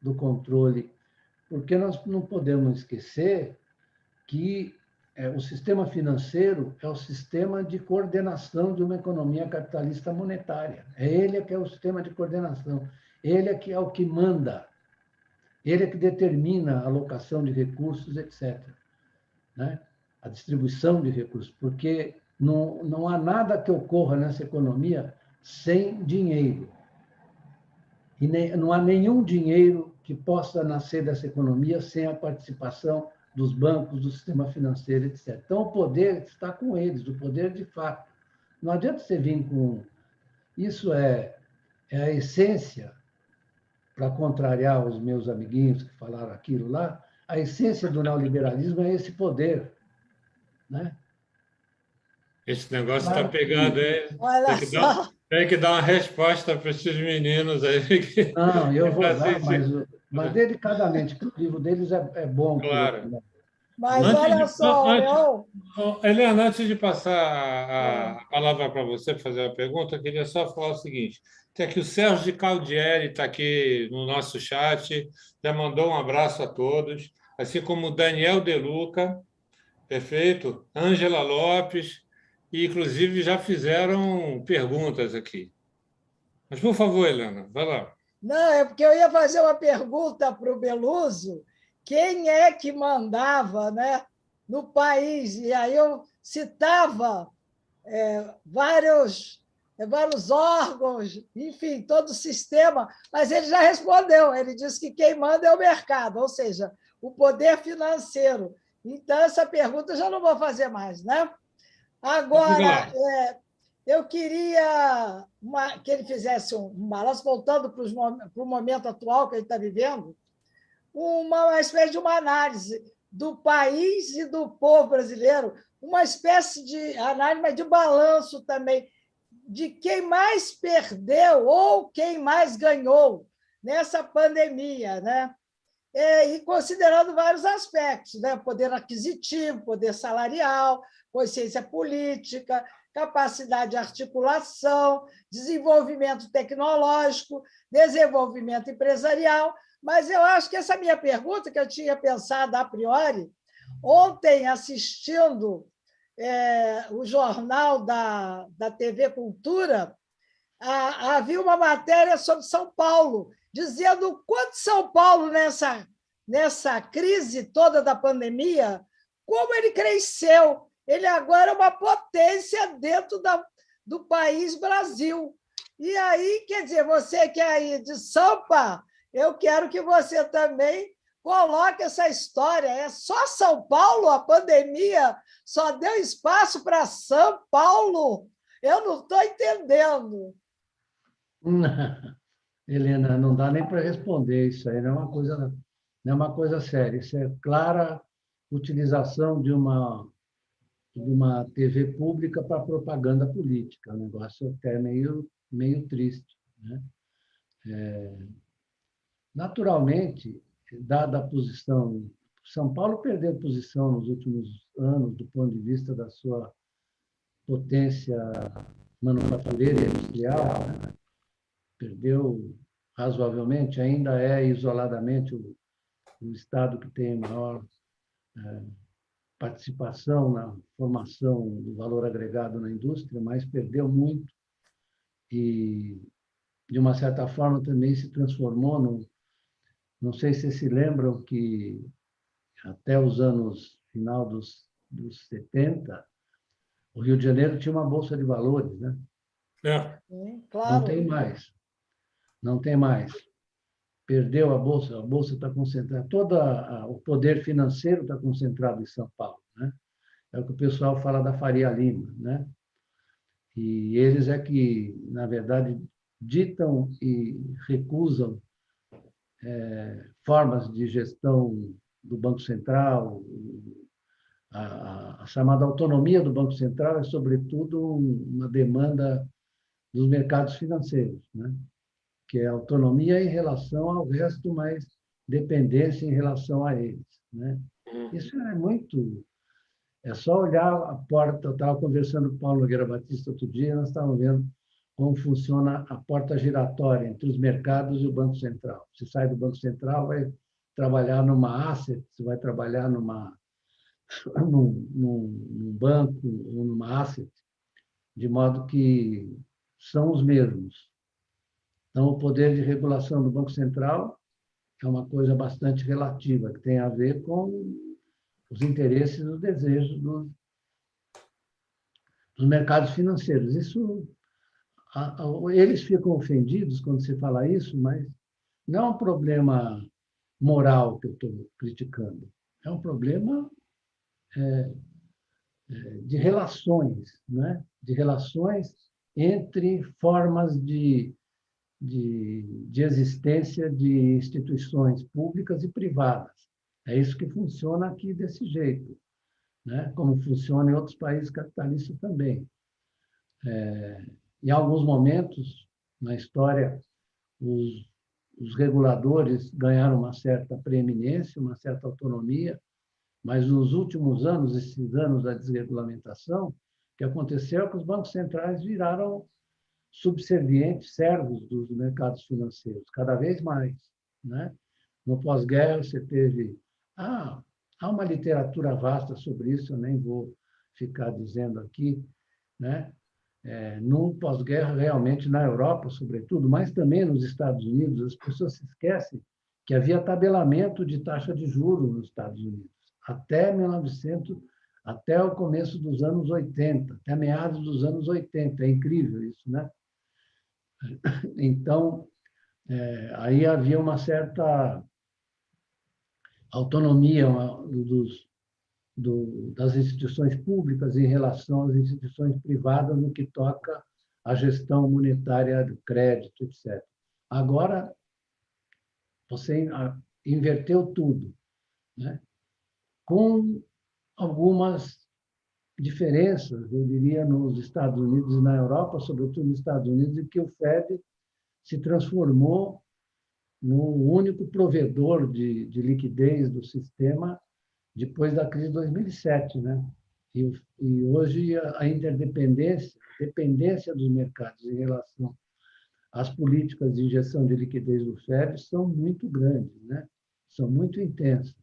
do controle, porque nós não podemos esquecer que o sistema financeiro é o sistema de coordenação de uma economia capitalista monetária. Ele é que é o sistema de coordenação, ele é que é o que manda, ele é que determina a alocação de recursos, etc., né? A distribuição de recursos, porque não há nada que ocorra nessa economia sem dinheiro. E não há nenhum dinheiro que possa nascer dessa economia sem a participação dos bancos, do sistema financeiro, etc. Então, o poder está com eles, o poder de fato. Não adianta você vir com... Isso é a essência, para contrariar os meus amiguinhos que falaram aquilo lá, a essência do neoliberalismo é esse poder, né? Esse negócio está pegado, hein? Olha só. Tem que dar uma resposta para esses meninos aí. Não, eu vou dar, mas delicadamente, porque o livro deles é bom. Claro. Mas olha só, Helena, antes de passar a palavra para você fazer a pergunta, eu queria só falar o seguinte: tem aqui o Sérgio de Caldieri, está aqui no nosso chat, já mandou um abraço a todos, assim como o Daniel De Luca, perfeito, Ângela Lopes, e inclusive já fizeram perguntas aqui. Mas, por favor, Helena, vai lá. Não, é porque eu ia fazer uma pergunta para o Beluso, quem é que mandava, né, no país? E aí eu citava vários órgãos, enfim, todo o sistema, mas ele já respondeu, ele disse que quem manda é o mercado, ou seja, o poder financeiro. Então, essa pergunta eu já não vou fazer mais, né? Agora, eu queria que ele fizesse um balanço, voltando para o momento atual que ele está vivendo, uma espécie de uma análise do país e do povo brasileiro, uma espécie de análise, mas de balanço também, de quem mais perdeu ou quem mais ganhou nessa pandemia, né? E considerando vários aspectos, né? Poder aquisitivo, poder salarial, consciência política, capacidade de articulação, desenvolvimento tecnológico, desenvolvimento empresarial. Mas eu acho que essa minha pergunta, que eu tinha pensado a priori, ontem, assistindo o jornal da TV Cultura, havia uma matéria sobre São Paulo, dizendo o quanto São Paulo, nessa crise toda da pandemia, como ele cresceu. Ele agora é uma potência dentro do país Brasil. E aí, quer dizer, você que é aí de Sampa, eu quero que você também coloque essa história. É só São Paulo? A pandemia só deu espaço para São Paulo? Eu não estou entendendo. Helena, não dá nem para responder isso aí, não é uma coisa séria. Isso é clara utilização de uma TV pública para propaganda política. Um negócio até meio triste, né? Naturalmente, dada a posição, São Paulo perdeu posição nos últimos anos do ponto de vista da sua potência manufatureira e industrial, né? Perdeu razoavelmente, ainda é isoladamente o estado que tem maior participação na formação do valor agregado na indústria, mas perdeu muito e, de uma certa forma, também se transformou não sei se vocês se lembram que até os anos final dos 70, o Rio de Janeiro tinha uma bolsa de valores, né? É. Não Claro. tem mais. Não tem mais. Perdeu a bolsa está concentrada, todo o poder financeiro está concentrado em São Paulo, né? É o que o pessoal fala da Faria Lima, né? E eles é que, na verdade, ditam e recusam formas de gestão do Banco Central. A chamada autonomia do Banco Central é, sobretudo, uma demanda dos mercados financeiros, né? Que é autonomia em relação ao resto, mas dependência em relação a eles, né? Isso é muito... É só olhar a porta. Eu estava conversando com o Paulo Nogueira Batista outro dia, nós estávamos vendo como funciona a porta giratória entre os mercados e o Banco Central. Você sai do Banco Central, vai trabalhar numa asset, você vai trabalhar num banco ou numa asset, de modo que são os mesmos. Então, o poder de regulação do Banco Central é uma coisa bastante relativa, que tem a ver com os interesses e os desejos dos mercados financeiros. Eles ficam ofendidos quando se fala isso, mas não é um problema moral que eu estou criticando, é um problema de relações, né? De relações entre formas de existência de instituições públicas e privadas. É isso que funciona aqui desse jeito, né? Como funciona em outros países capitalistas também. Em alguns momentos na história, os reguladores ganharam uma certa preeminência, uma certa autonomia, mas nos últimos anos, esses anos da desregulamentação, o que aconteceu é que os bancos centrais viraram subservientes, servos dos mercados financeiros, cada vez mais, né? No pós-guerra, você teve... há uma literatura vasta sobre isso, eu nem vou ficar dizendo aqui, né? No pós-guerra, realmente, na Europa, sobretudo, mas também nos Estados Unidos, as pessoas se esquecem que havia tabelamento de taxa de juros nos Estados Unidos, até o começo dos anos 80, até meados dos anos 80. É incrível isso, né? Então, aí havia uma certa autonomia das instituições públicas em relação às instituições privadas no que toca à gestão monetária do crédito, etc. Agora, você inverteu tudo, né? Com algumas diferenças, eu diria, nos Estados Unidos e na Europa, sobretudo nos Estados Unidos, em que o Fed se transformou no único provedor de liquidez do sistema depois da crise de 2007, né? E hoje a interdependência, a dependência dos mercados em relação às políticas de injeção de liquidez do Fed são muito grandes, né? São muito intensas.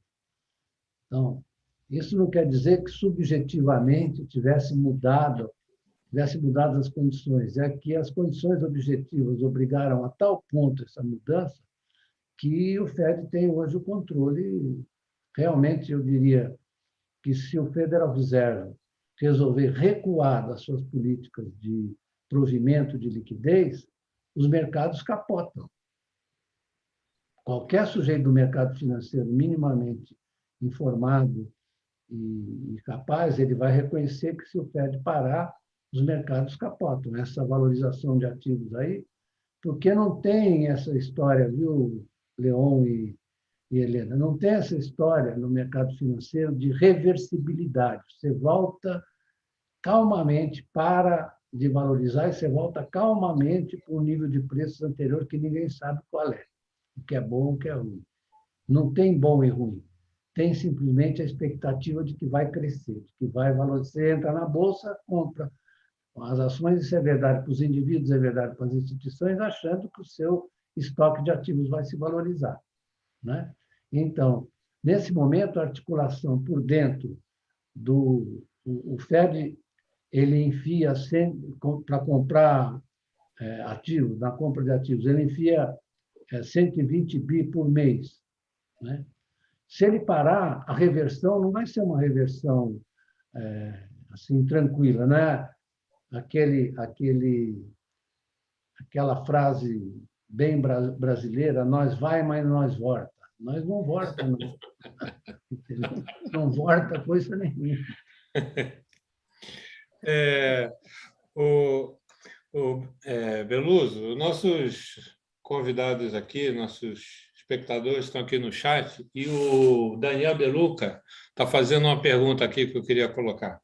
Então, isso não quer dizer que subjetivamente tivesse mudado as condições. É que as condições objetivas obrigaram a tal ponto essa mudança que o Fed tem hoje o controle. Realmente, eu diria que se o Federal Reserve resolver recuar das suas políticas de provimento de liquidez, os mercados capotam. Qualquer sujeito do mercado financeiro minimamente informado e capaz, ele vai reconhecer que se o Fed parar, os mercados capotam. Essa valorização de ativos aí, porque não tem essa história, viu, Leon e Helena, não tem essa história no mercado financeiro de reversibilidade. Você volta calmamente, para de valorizar e você volta calmamente para o nível de preços anterior que ninguém sabe qual é, o que é bom, o que é ruim. Não tem bom e ruim. Tem simplesmente a expectativa de que vai crescer, de que vai valorizar. Você entra na bolsa, compra as ações, isso é verdade para os indivíduos, é verdade para as instituições, achando que o seu estoque de ativos vai se valorizar, né? Então, nesse momento, a articulação por dentro o Fed, ele enfia para comprar ativos, na compra de ativos, ele enfia 120 bi por mês, né? Se ele parar, a reversão não vai ser uma reversão assim tranquila, né? Aquela frase bem brasileira, nós vai, mas nós volta. Nós não volta, não. Não volta coisa nenhuma. Beluso, nossos convidados aqui, nossos espectadores estão aqui no chat, e o Daniel Beluca está fazendo uma pergunta aqui que eu queria colocar,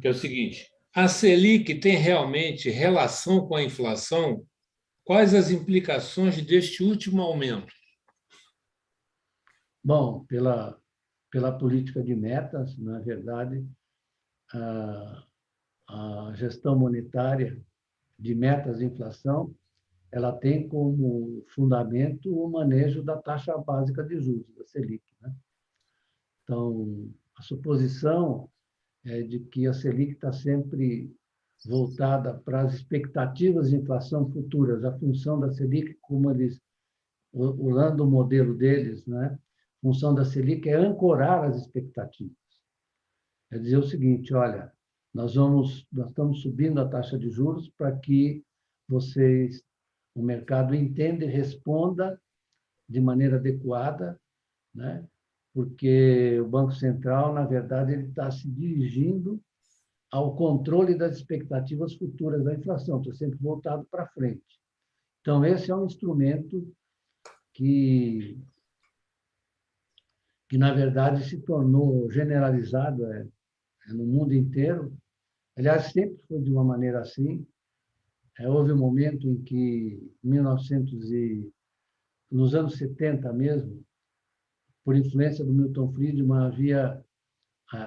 que é o seguinte: a Selic tem realmente relação com a inflação? Quais as implicações deste último aumento? Bom, pela política de metas, na verdade, a gestão monetária de metas de inflação, ela tem como fundamento o manejo da taxa básica de juros, da Selic, né? Então, a suposição é de que a Selic está sempre voltada para as expectativas de inflação futuras. A função da Selic, como eles, usando o modelo deles, né? A função da Selic é ancorar as expectativas. É dizer o seguinte: olha, nós estamos subindo a taxa de juros para que o mercado entenda e responda de maneira adequada, né? Porque o Banco Central, na verdade, ele está se dirigindo ao controle das expectativas futuras da inflação, está sempre voltado para frente. Então, esse é um instrumento que na verdade, se tornou generalizado no mundo inteiro. Aliás, sempre foi de uma maneira assim. Houve um momento em que, nos anos 70 mesmo, por influência do Milton Friedman, havia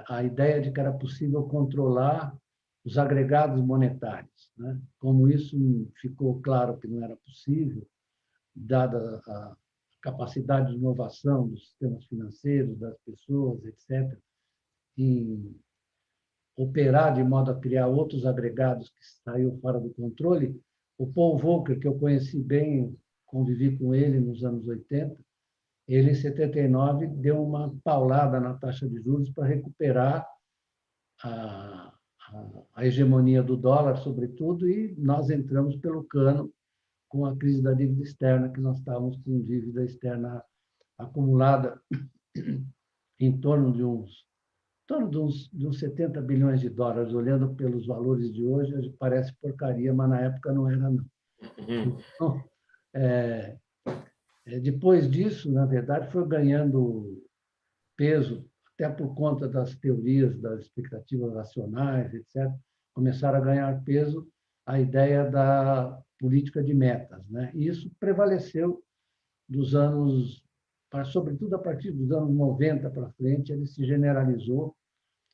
a ideia de que era possível controlar os agregados monetários, né? Como isso ficou claro que não era possível, dada a capacidade de inovação dos sistemas financeiros, das pessoas, etc., em operar de modo a criar outros agregados que saíram fora do controle. O Paul Volcker, que eu conheci bem, convivi com ele nos anos 80, ele, em 79, deu uma paulada na taxa de juros para recuperar a hegemonia do dólar, sobretudo, e nós entramos pelo cano com a crise da dívida externa, que nós estávamos com dívida externa acumulada em torno de uns torno de uns 70 bilhões de dólares. Olhando pelos valores de hoje, parece porcaria, mas na época não era, não. Então, depois disso, na verdade, foi ganhando peso, até por conta das teorias das expectativas racionais, etc., começaram a ganhar peso a ideia da política de metas, né? E isso prevaleceu dos anos, sobretudo a partir dos anos 90 para frente, ele se generalizou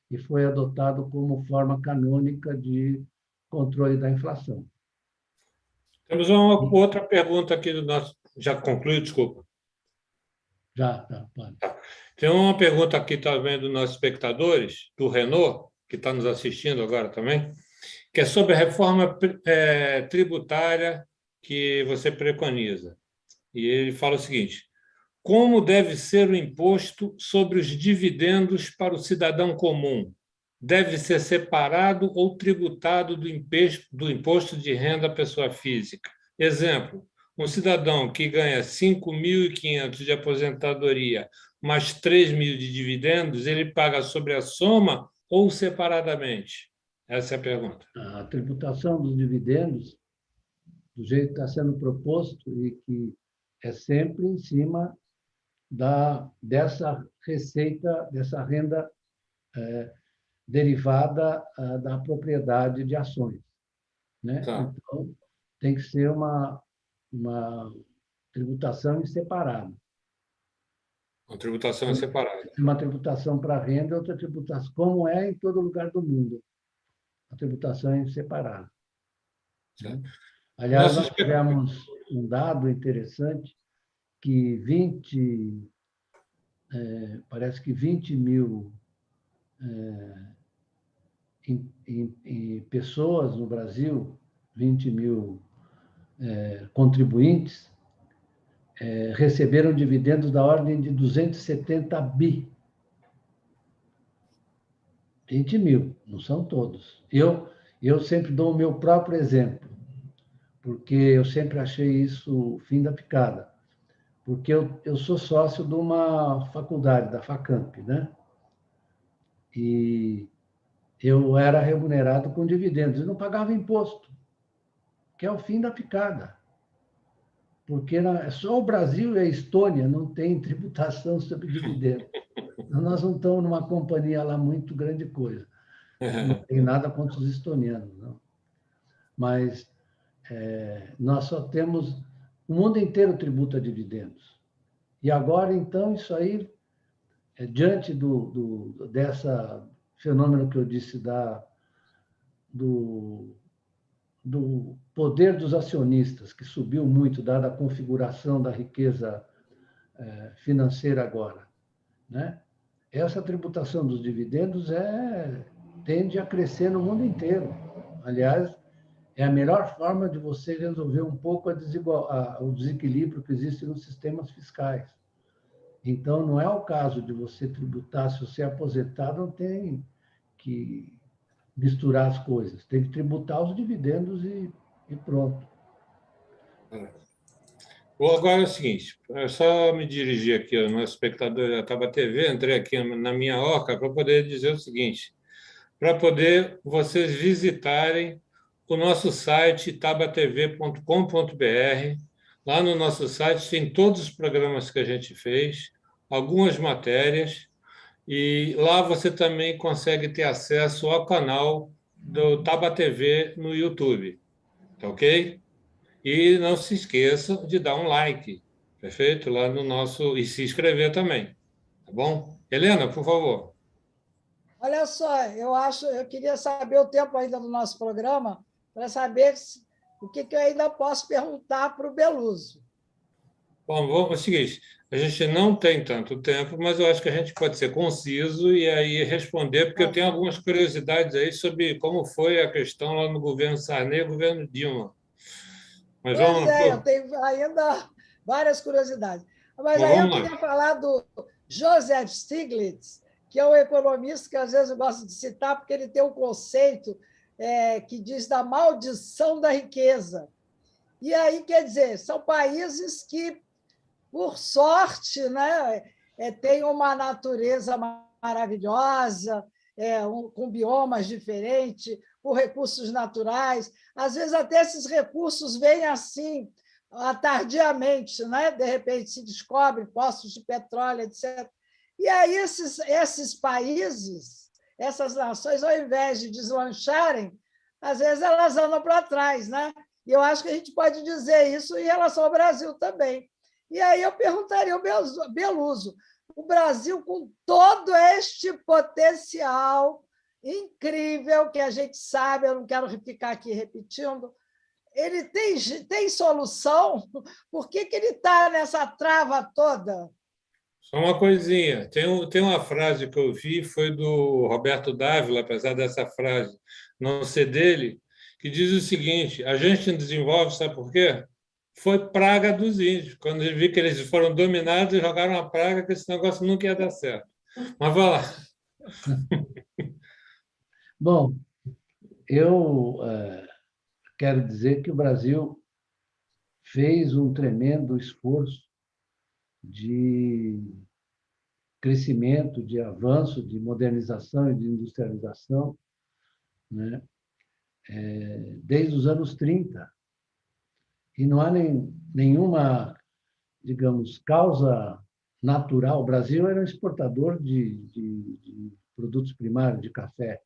e foi adotado como forma canônica de controle da inflação. Temos uma outra pergunta aqui do nosso. Já concluiu, desculpa. Já, pode. Tem uma pergunta aqui também dos nossos espectadores, do Renault, que está nos assistindo agora também, que é sobre a reforma tributária que você preconiza. E ele fala o seguinte: como deve ser o imposto sobre os dividendos para o cidadão comum? Deve ser separado ou tributado do imposto de renda à pessoa física? Exemplo, um cidadão que ganha 5.500 de aposentadoria mais 3.000 de dividendos, ele paga sobre a soma ou separadamente? Essa é a pergunta. A tributação dos dividendos, do jeito que está sendo proposto, e que é sempre em cima dessa receita, dessa renda derivada da propriedade de ações, né? Tá. Então, tem que ser uma tributação separada. Uma tributação separada. Uma tributação para a renda e outra tributação, como é em todo lugar do mundo. A tributação é separada. Né? Aliás, nós tivemos um dado interessante que parece que 20 mil pessoas no Brasil, 20 mil contribuintes, receberam dividendos da ordem de 270 bi. 20 mil, não são todos. Eu sempre dou o meu próprio exemplo, porque eu sempre achei isso o fim da picada. Porque eu sou sócio de uma faculdade, da Facamp, né? E eu era remunerado com dividendos e não pagava imposto, que é o fim da picada. Porque só o Brasil e a Estônia não têm tributação sobre dividendos. Nós não estamos numa companhia lá muito grande coisa. Não tem nada contra os estonianos, não. Mas nós só temos... O mundo inteiro tributa dividendos. E agora, então, isso aí, diante dessa fenômeno que eu disse do poder dos acionistas, que subiu muito, dada a configuração da riqueza financeira agora, né? Essa tributação dos dividendos tende a crescer no mundo inteiro. Aliás, é a melhor forma de você resolver um pouco o desequilíbrio que existe nos sistemas fiscais. Então, não é o caso de você tributar, se você é aposentado, não tem que misturar as coisas. Tem que tributar os dividendos e pronto. Agora é o seguinte, é só me dirigir aqui ao nosso espectador da Taba TV, entrei aqui na minha orca para poder dizer o seguinte, para poder vocês visitarem o nosso site tabatv.com.br. Lá no nosso site tem todos os programas que a gente fez, algumas matérias, e lá você também consegue ter acesso ao canal do Taba TV no YouTube, tá ok? E não se esqueça de dar um like, perfeito? Lá no nosso... E se inscrever também, tá bom? Helena, por favor. Olha só, eu queria saber o tempo ainda do nosso programa para saber o que eu ainda posso perguntar para o Beluso. Bom, vamos, é o seguinte, a gente não tem tanto tempo, mas eu acho que a gente pode ser conciso e aí responder, porque eu tenho algumas curiosidades aí sobre como foi a questão lá no governo Sarney e governo Dilma. Mas pois eu tenho ainda várias curiosidades. Mas aí eu queria falar do Joseph Stiglitz, que é um economista que às vezes eu gosto de citar, porque ele tem um conceito que diz da maldição da riqueza. E aí, quer dizer, são países que, por sorte, né, têm uma natureza maravilhosa, com biomas diferentes, com recursos naturais. Às vezes, até esses recursos vêm assim, tardiamente, né? De repente se descobre poços de petróleo, etc. E aí esses países, essas nações, ao invés de deslancharem, às vezes elas andam para trás, né? E eu acho que a gente pode dizer isso em relação ao Brasil também. E aí eu perguntaria ao Beluso, o Brasil, com todo este potencial incrível que a gente sabe, eu não quero ficar aqui repetindo, ele tem solução? Por que ele está nessa trava toda? Só uma coisinha. Tem uma frase que eu vi, foi do Roberto Dávila, apesar dessa frase não ser dele, que diz o seguinte: a gente não desenvolve, sabe por quê? Foi praga dos índios. Quando ele viu que eles foram dominados, eles jogaram uma praga que esse negócio nunca ia dar certo. Mas vai lá. Bom, eu quero dizer que o Brasil fez um tremendo esforço de crescimento, de avanço, de modernização e de industrialização, né? Desde os anos 30. E não há nenhuma, digamos, causa natural. O Brasil era um exportador de produtos primários, de café.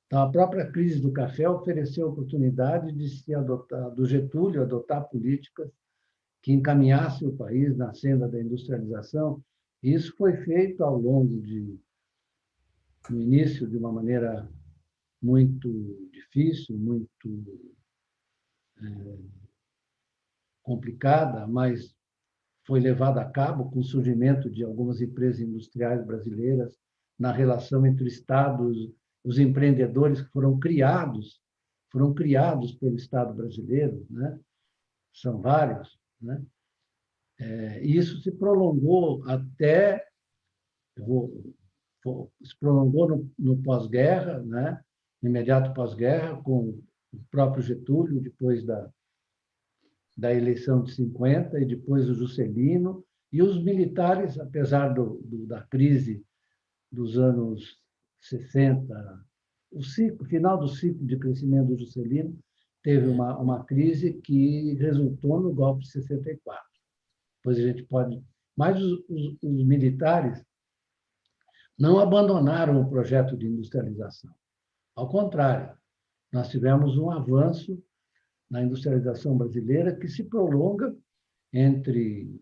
Então, a própria crise do café ofereceu a oportunidade de se adotar, do Getúlio adotar políticas que encaminhassem o país na senda da industrialização. E isso foi feito ao longo no início, de uma maneira muito difícil, muito complicada, mas foi levada a cabo com o surgimento de algumas empresas industriais brasileiras, na relação entre o Estado, os empreendedores que foram criados pelo Estado brasileiro, né? São vários, né? E isso se prolongou até se prolongou no pós-guerra, né? No imediato pós-guerra, com o próprio Getúlio, depois da eleição de 50, e depois o Juscelino, e os militares, apesar da crise dos anos 60, o final do ciclo de crescimento do Juscelino, teve uma crise que resultou no golpe de 64. Depois a gente pode... Mas os militares não abandonaram o projeto de industrialização. Ao contrário, nós tivemos um avanço na industrialização brasileira que se prolonga entre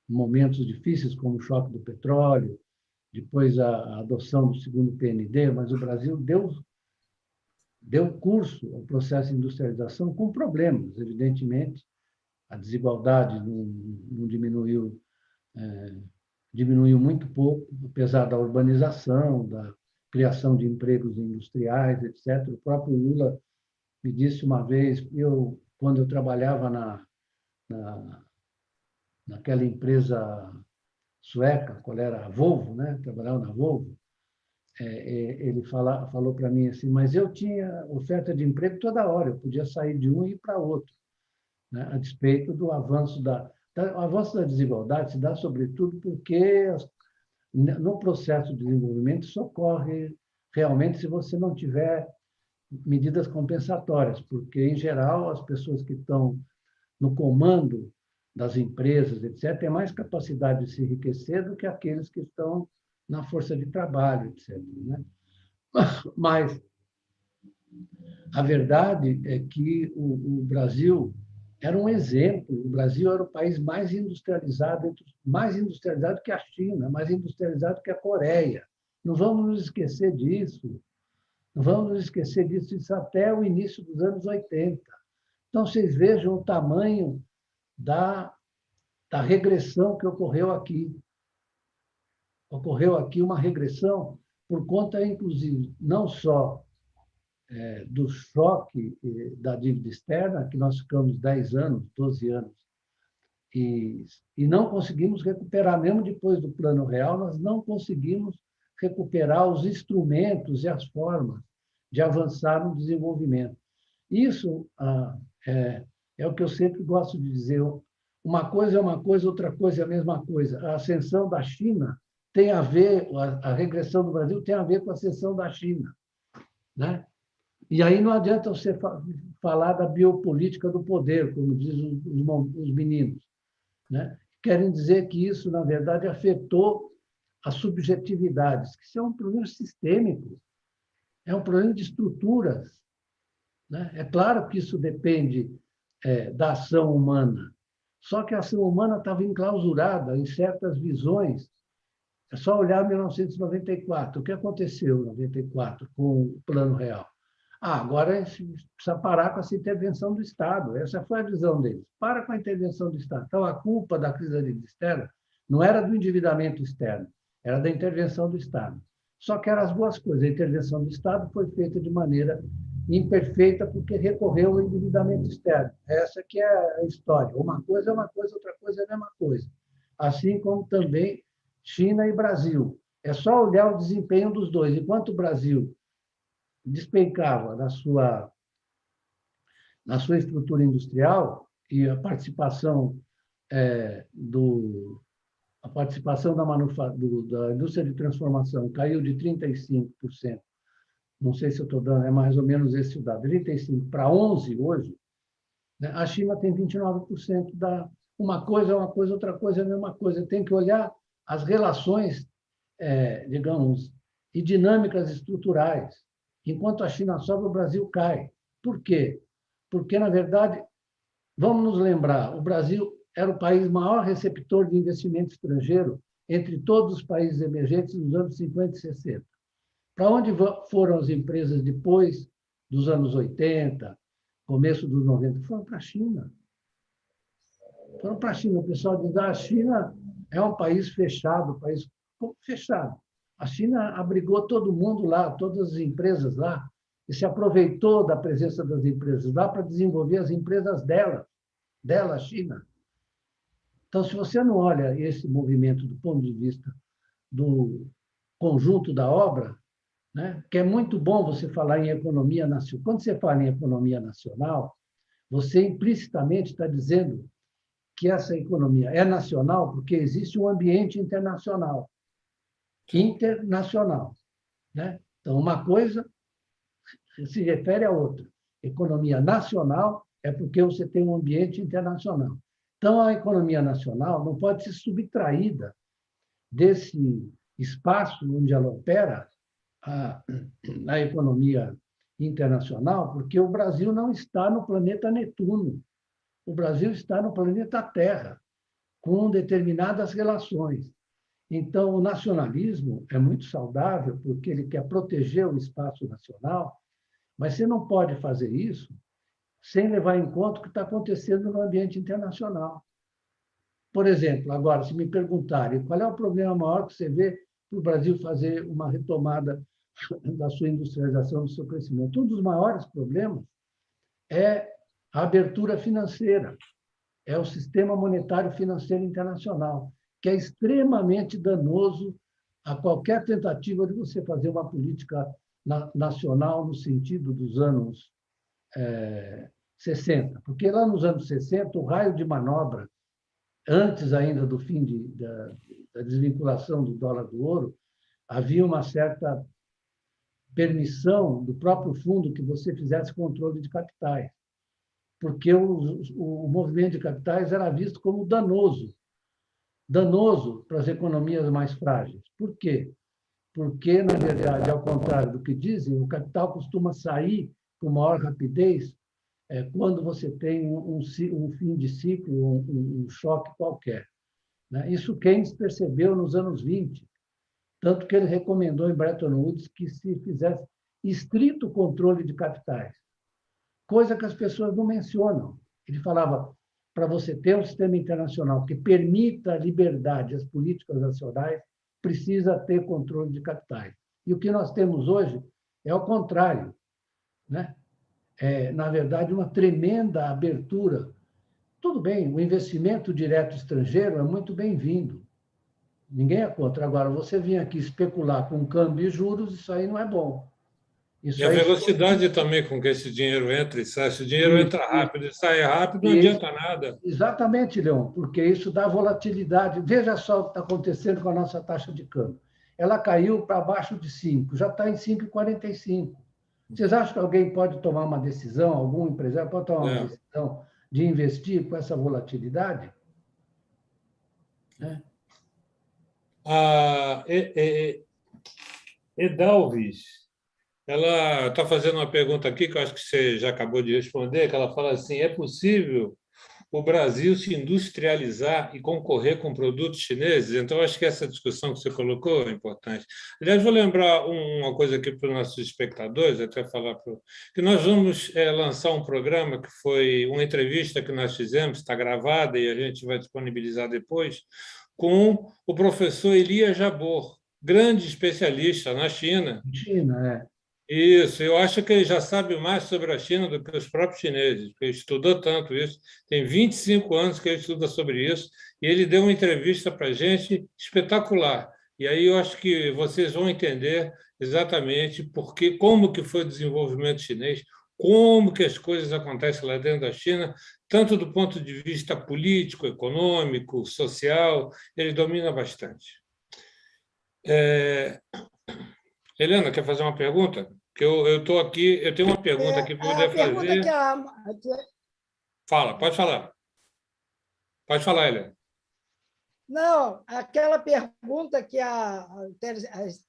momentos difíceis, como o choque do petróleo, depois a adoção do segundo PND, mas o Brasil deu curso ao processo de industrialização com problemas, evidentemente. A desigualdade não diminuiu, diminuiu muito pouco, apesar da urbanização, da criação de empregos industriais, etc. O próprio Lula me disse uma vez, quando eu trabalhava naquela empresa sueca, qual era a Volvo, né? Trabalhava na Volvo, ele falou para mim assim, mas eu tinha oferta de emprego toda hora, eu podia sair de um e ir para outro, né? A despeito do avanço o avanço da desigualdade se dá sobretudo porque no processo de desenvolvimento isso ocorre realmente se você não tiver medidas compensatórias, porque, em geral, as pessoas que estão no comando das empresas, etc., têm mais capacidade de se enriquecer do que aqueles que estão na força de trabalho, etc., né? Mas a verdade é que o Brasil era um exemplo. O Brasil era o país mais industrializado que a China, mais industrializado que a Coreia. Não vamos nos esquecer disso. Não vamos nos esquecer disso, isso até o início dos anos 80. Então, vocês vejam o tamanho da regressão que ocorreu aqui. Ocorreu aqui uma regressão por conta, inclusive, não só do choque da dívida externa, que nós ficamos 10 anos, 12 anos, e não conseguimos recuperar, mesmo depois do Plano Real, nós não conseguimos recuperar os instrumentos e as formas de avançar no desenvolvimento. Isso é o que eu sempre gosto de dizer. Uma coisa é uma coisa, outra coisa é a mesma coisa. A ascensão da China tem a ver, a regressão do Brasil tem a ver com a ascensão da China, né? E aí não adianta você falar da biopolítica do poder, como dizem os meninos, né? Querem dizer que isso, na verdade, afetou as subjetividades, que são um problema sistêmico, é um problema de estruturas, né? É claro que isso depende da ação humana, só que a ação humana estava enclausurada em certas visões. É só olhar 1994. O que aconteceu em 94 com o Plano Real? Agora a gente precisa parar com essa intervenção do Estado. Essa foi a visão deles. Para com a intervenção do Estado. Então, a culpa da crise externa não era do endividamento externo, era da intervenção do Estado. Só que eram as duas coisas. A intervenção do Estado foi feita de maneira imperfeita porque recorreu ao endividamento externo. Essa que é a história. Uma coisa é uma coisa, outra coisa é a mesma coisa. Assim como também China e Brasil. É só olhar o desempenho dos dois. Enquanto o Brasil despencava na sua estrutura industrial e a participação da indústria de transformação caiu de 35%, não sei se eu estou dando, é mais ou menos esse o dado, 35% para 11% hoje, né? A China tem 29% uma coisa é uma coisa, outra coisa é a mesma coisa. Tem que olhar as relações, digamos, e dinâmicas estruturais. Enquanto a China sobe, o Brasil cai. Por quê? Porque, na verdade, vamos nos lembrar, o Brasil era o país maior receptor de investimento estrangeiro entre todos os países emergentes nos anos 50 e 60. Para onde foram as empresas depois dos anos 80, começo dos 90? Foram para a China. Foram para a China. O pessoal diz que a China é um país fechado, um país fechado. A China abrigou todo mundo lá, todas as empresas lá, e se aproveitou da presença das empresas lá para desenvolver as empresas dela, a China. Então, se você não olha esse movimento do ponto de vista do conjunto da obra, né, que é muito bom você falar em economia nacional. Quando você fala em economia nacional, você implicitamente está dizendo que essa economia é nacional porque existe um ambiente internacional. Né? Então, uma coisa se refere à outra. Economia nacional é porque você tem um ambiente internacional. Então, a economia nacional não pode ser subtraída desse espaço onde ela opera, a economia internacional, porque o Brasil não está no planeta Netuno. O Brasil está no planeta Terra, com determinadas relações. Então, o nacionalismo é muito saudável, porque ele quer proteger o espaço nacional, mas você não pode fazer isso sem levar em conta o que está acontecendo no ambiente internacional. Por exemplo, agora, se me perguntarem qual é o problema maior que você vê para o Brasil fazer uma retomada da sua industrialização, do seu crescimento, um dos maiores problemas é a abertura financeira, é o sistema monetário financeiro internacional, que é extremamente danoso a qualquer tentativa de você fazer uma política nacional no sentido dos anos 60. Porque lá nos anos 60, o raio de manobra, antes ainda do fim da desvinculação do dólar do ouro, havia uma certa permissão do próprio fundo que você fizesse controle de capitais, porque o movimento de capitais era visto como danoso para as economias mais frágeis. Por quê? Porque, na verdade, ao contrário do que dizem, o capital costuma sair com maior rapidez quando você tem um fim de ciclo, um choque qualquer. Isso Keynes percebeu nos anos 20, tanto que ele recomendou em Bretton Woods que se fizesse estrito controle de capitais, coisa que as pessoas não mencionam. Ele falava, para você ter um sistema internacional que permita a liberdade às políticas nacionais, precisa ter controle de capitais. E o que nós temos hoje é o contrário, né? Na verdade, uma tremenda abertura. Tudo bem, o investimento direto estrangeiro é muito bem-vindo. Ninguém é contra. Agora, você vir aqui especular com câmbio e juros, isso aí não é bom. E Isso a aí velocidade também com que esse dinheiro entra e sai. Se o dinheiro entra isso, rápido e sai rápido, não isso, adianta nada. exatamente, Leon, porque isso dá volatilidade. Veja só o que está acontecendo com a nossa taxa de câmbio. Ela caiu para abaixo de 5, já está em 5,45. Vocês acham que alguém pode tomar uma decisão, algum empresário pode tomar uma É. decisão de investir com essa volatilidade? Né? A Edalves, ela está fazendo uma pergunta aqui que eu acho que você já acabou de responder, que ela fala assim: é possível o Brasil se industrializar e concorrer com produtos chineses? Então, acho que essa discussão que você colocou é importante. Aliás, vou lembrar uma coisa aqui para os nossos espectadores, até falar que nós vamos lançar um programa que foi uma entrevista que nós fizemos, está gravada e a gente vai disponibilizar depois, com o professor Elias Jabor, grande especialista na China. China, é. Isso, eu acho que ele já sabe mais sobre a China do que os próprios chineses, porque ele estudou tanto isso. Tem 25 anos que ele estuda sobre isso, e ele deu uma entrevista para a gente espetacular. E aí eu acho que vocês vão entender exatamente porque, como que foi o desenvolvimento chinês, como que as coisas acontecem lá dentro da China, tanto do ponto de vista político, econômico, social, ele domina bastante. Helena, quer fazer uma pergunta? Que eu estou aqui, eu tenho uma pergunta aqui para A poder pergunta que fazer. Fala, pode falar. Pode falar, Helena. Não, aquela pergunta que a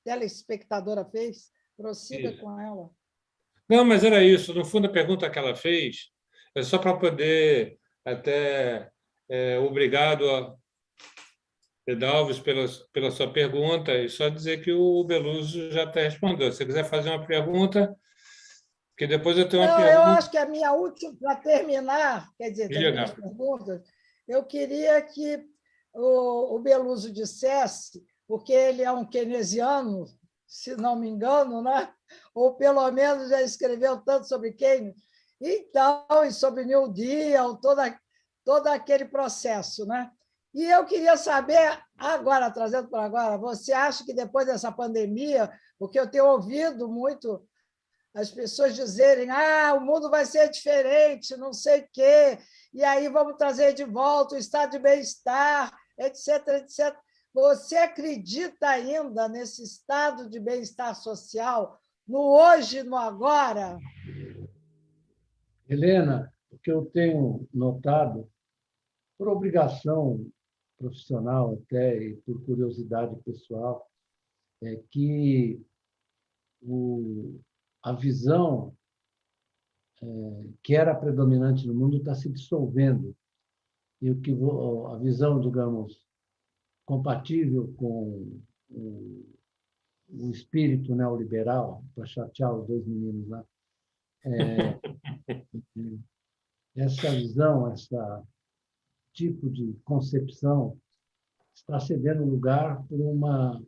telespectadora fez, prossiga Isso. com ela. Não, mas era isso. No fundo, a pergunta que ela fez é só para poder até obrigado a Pedalves pela sua pergunta e só dizer que o Beluso já está respondendo. Se você quiser fazer uma pergunta, que depois eu tenho uma Não, eu pergunta. acho que a minha última, para terminar, quer dizer, das minhas Diga. perguntas, eu queria que o Beluso dissesse, porque ele é um keynesiano, se não me engano, né? Ou pelo menos já escreveu tanto sobre Keynes, então, e sobre New Deal, todo aquele processo. Né? E eu queria saber, agora, trazendo para agora, você acha que depois dessa pandemia, porque eu tenho ouvido muito as pessoas dizerem o mundo vai ser diferente, não sei o quê, e aí vamos trazer de volta o estado de bem-estar, etc, etc. Você acredita ainda nesse estado de bem-estar social, no hoje e no agora? Helena, o que eu tenho notado, por obrigação profissional até e por curiosidade pessoal, é que a visão que era predominante no mundo está se dissolvendo. E a visão, digamos, compatível com o espírito neoliberal, para chatear os dois meninos lá, essa visão, esse tipo de concepção está cedendo lugar por uma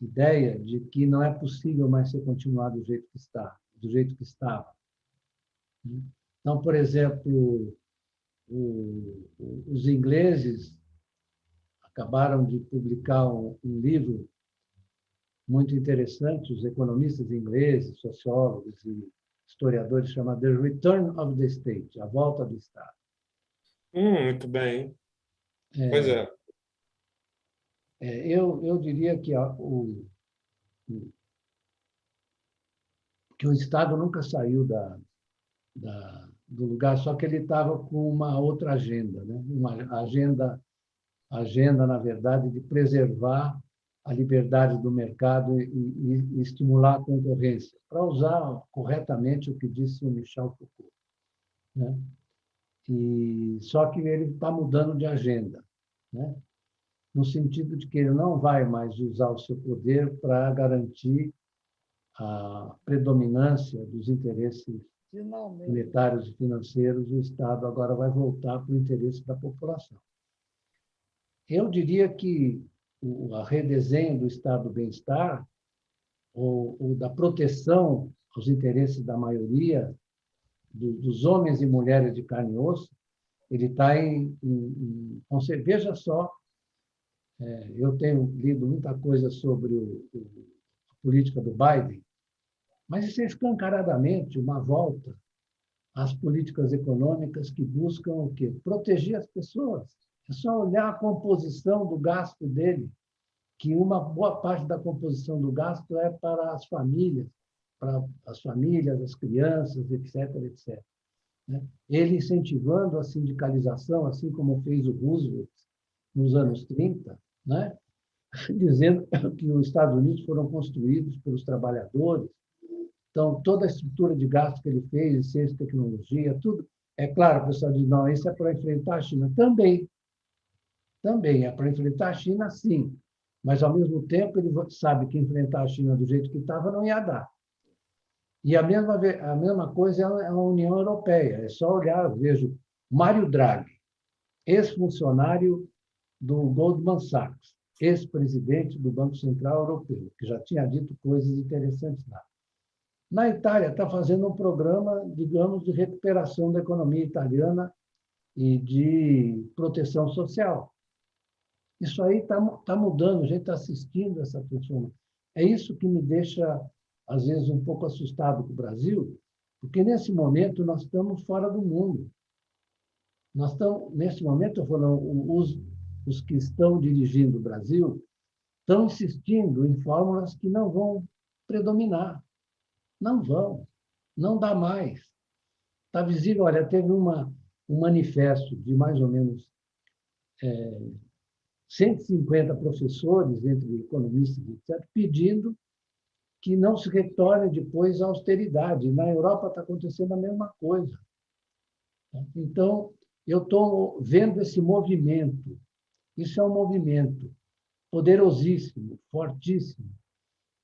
ideia de que não é possível mais ser continuado do jeito que está, do jeito que estava. Então, por exemplo, os ingleses acabaram de publicar um livro muito interessante, os economistas ingleses, sociólogos e historiadores, chamado The Return of the State, a volta do Estado. Muito bem. Pois é. Eu diria que o Estado nunca saiu do lugar, só que ele estava com uma outra agenda, né? Uma agenda, na verdade, de preservar a liberdade do mercado e estimular a concorrência, para usar corretamente o que disse o Michel Foucault. Né? Só que ele está mudando de agenda, né? No sentido de que ele não vai mais usar o seu poder para garantir a predominância dos interesses monetários e financeiros, o Estado agora vai voltar para o interesse da população. Eu diria que a redesenho do estado do bem-estar, ou da proteção aos interesses da maioria, dos homens e mulheres de carne e osso, ele está veja só, eu tenho lido muita coisa sobre a política do Biden, Mas isso é escancaradamente uma volta às políticas econômicas que buscam o quê? Proteger as pessoas. É só olhar a composição do gasto dele, que uma boa parte da composição do gasto é para as famílias, as crianças, etc., etc. Né? Ele incentivando a sindicalização, assim como fez o Roosevelt nos anos 30, né? Dizendo que os Estados Unidos foram construídos pelos trabalhadores. Então, toda a estrutura de gasto que ele fez, em ciência e tecnologia, tudo. É claro, o pessoal diz, não, isso é para enfrentar a China. Também é para enfrentar a China, sim. Mas, ao mesmo tempo, ele sabe que enfrentar a China do jeito que estava não ia dar. E a mesma coisa é a União Europeia. É só olhar, vejo Mário Draghi, ex-funcionário do Goldman Sachs, ex-presidente do Banco Central Europeu, que já tinha dito coisas interessantes lá. Na Itália, está fazendo um programa, digamos, de recuperação da economia italiana e de proteção social. Isso aí está mudando, a gente está assistindo essa transformação. É isso que me deixa, às vezes, um pouco assustado com o Brasil, porque, nesse momento, nós estamos fora do mundo. Nós estamos, nesse momento, os que estão dirigindo o Brasil estão insistindo em fórmulas que não vão predominar. Não vão, não dá mais. Está visível, olha, teve um manifesto de mais ou menos 150 professores, entre economistas, etc., pedindo que não se retorne depois à austeridade. Na Europa está acontecendo a mesma coisa. Então, eu estou vendo esse movimento. Isso é um movimento poderosíssimo, fortíssimo,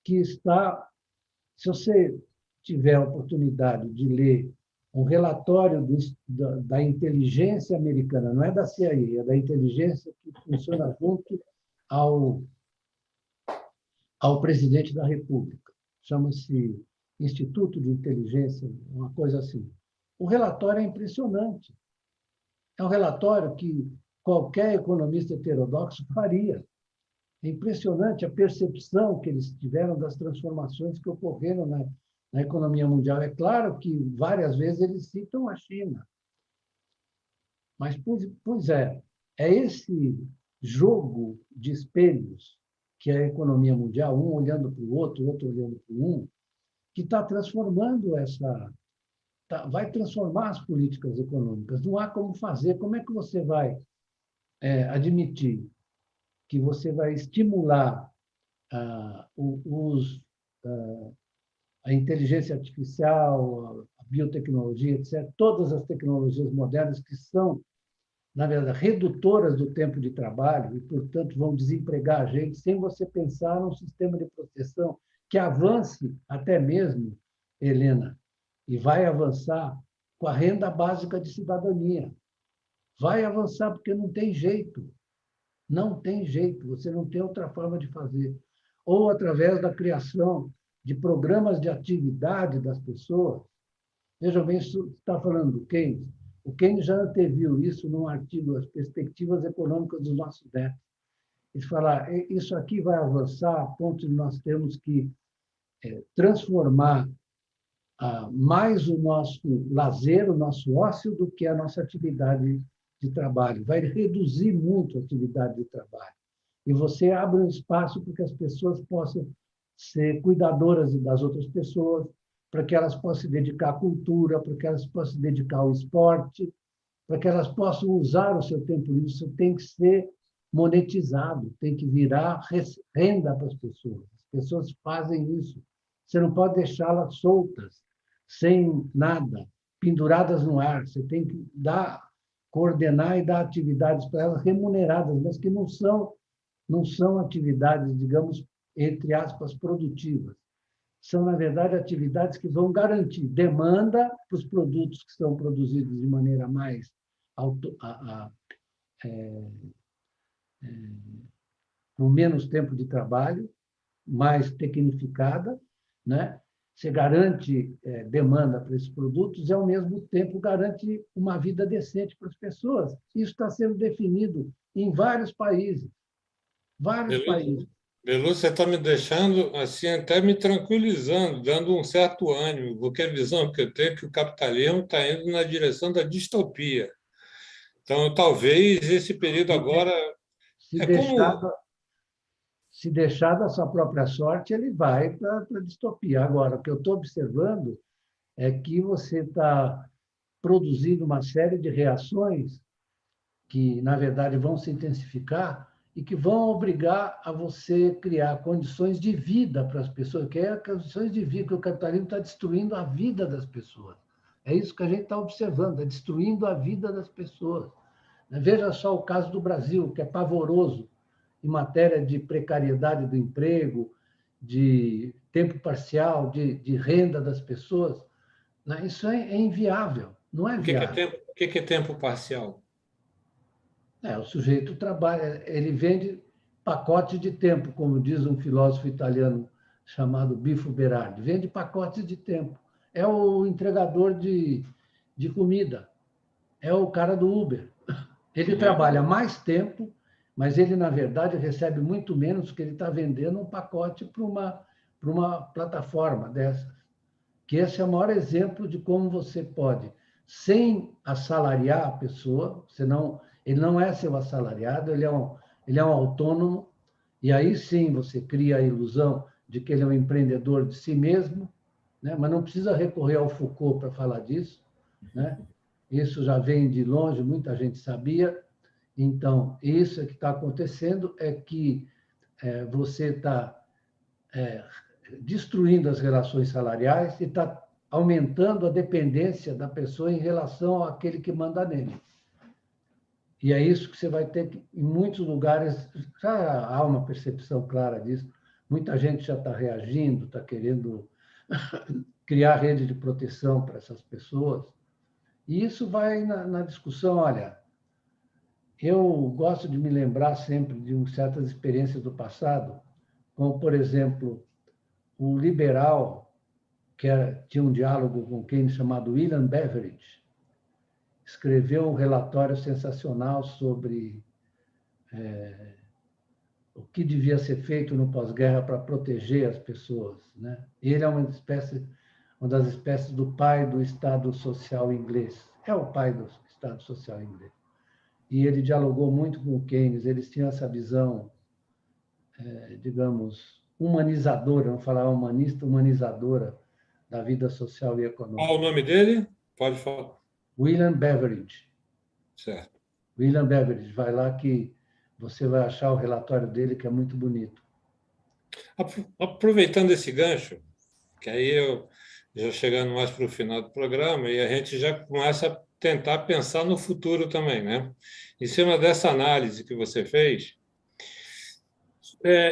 que está... Se você tiver a oportunidade de ler um relatório da inteligência americana, não é da CIA, é da inteligência que funciona junto ao presidente da República. Chama-se Instituto de Inteligência, uma coisa assim. O relatório é impressionante. É um relatório que qualquer economista heterodoxo faria. É impressionante a percepção que eles tiveram das transformações que ocorreram na economia mundial. É claro que várias vezes eles citam a China. Mas, pois é esse jogo de espelhos que é a economia mundial, um olhando para o outro olhando para um, que está transformando vai transformar as políticas econômicas. Não há como fazer. Como é que você vai admitir que você vai estimular a inteligência artificial, a biotecnologia, etc., todas as tecnologias modernas que são, na verdade, redutoras do tempo de trabalho e, portanto, vão desempregar a gente, sem você pensar num sistema de proteção que avance até mesmo, Helena, e vai avançar com a renda básica de cidadania. Vai avançar porque não tem jeito. Não tem jeito, você não tem outra forma de fazer. Ou através da criação de programas de atividade das pessoas. Veja bem, isso está falando do Keynes. O Keynes já anteviu isso num artigo, As Perspectivas Econômicas dos Nossos Netos. Ele fala, isso aqui vai avançar a ponto de nós termos que transformar mais o nosso lazer, o nosso ócio, do que a nossa atividade de trabalho. Vai reduzir muito a atividade de trabalho. E você abre um espaço para que as pessoas possam ser cuidadoras das outras pessoas, para que elas possam se dedicar à cultura, para que elas possam se dedicar ao esporte, para que elas possam usar o seu tempo livre. Isso tem que ser monetizado, tem que virar renda para as pessoas. As pessoas fazem isso. Você não pode deixá-las soltas, sem nada, penduradas no ar. Você tem que coordenar e dar atividades para elas remuneradas, mas que não são atividades, digamos, entre aspas, produtivas. São, na verdade, atividades que vão garantir demanda para os produtos que são produzidos de maneira mais com menos tempo de trabalho, mais tecnificada, né? Você garante demanda para esses produtos e, ao mesmo tempo, garante uma vida decente para as pessoas. Isso está sendo definido em vários países. Vários países. Belu, você está me deixando, assim, até me tranquilizando, dando um certo ânimo, porque a visão que eu tenho é que o capitalismo está indo na direção da distopia. Então, talvez esse período Se de- agora se é deixar, como... se deixar da sua própria sorte, ele vai para a distopia. Agora, o que eu estou observando é que você está produzindo uma série de reações que, na verdade, vão se intensificar e que vão obrigar a você criar condições de vida para as pessoas, que é condições de vida, que o capitalismo está destruindo a vida das pessoas. É isso que a gente está observando, é destruindo a vida das pessoas. Veja só o caso do Brasil, que é pavoroso em matéria de precariedade do emprego, de tempo parcial, de renda das pessoas. Isso é inviável, não é viável. O que é tempo parcial? O sujeito trabalha, ele vende pacote de tempo, como diz um filósofo italiano chamado Bifo Berardi, vende pacotes de tempo. É o entregador de comida, é o cara do Uber. Ele trabalha mais tempo, mas ele, na verdade, recebe muito menos que ele está vendendo um pacote para uma plataforma dessas. Que esse é o maior exemplo de como você pode, sem assalariar a pessoa, senão ele não é seu assalariado, ele é um autônomo, e aí sim você cria a ilusão de que ele é um empreendedor de si mesmo, né? Mas não precisa recorrer ao Foucault para falar disso, né? Isso já vem de longe, muita gente sabia. Então, isso que está acontecendo é que você está destruindo as relações salariais e está aumentando a dependência da pessoa em relação àquele que manda nele. E é isso que você vai ter que, em muitos lugares, já há uma percepção clara disso, muita gente já está reagindo, está querendo criar rede de proteção para essas pessoas, e isso vai na discussão, olha, eu gosto de me lembrar sempre de certas experiências do passado, como, por exemplo, um liberal tinha um diálogo com quem chamado William Beveridge, escreveu um relatório sensacional sobre o que devia ser feito no pós-guerra para proteger as pessoas, né? Ele é uma das espécies do pai do Estado Social inglês. É o pai do Estado Social inglês. E ele dialogou muito com o Keynes. Eles tinham essa visão, digamos, humanizadora, vamos falar humanista, humanizadora da vida social e Qual o econômica. nome dele? Pode falar. William Beveridge. Certo. William Beveridge, vai lá que você vai achar o relatório dele, que é muito bonito. Aproveitando esse gancho, que aí eu já chegando mais para o final do programa, e a gente já começa a tentar pensar no futuro também, né? Em cima dessa análise que você fez,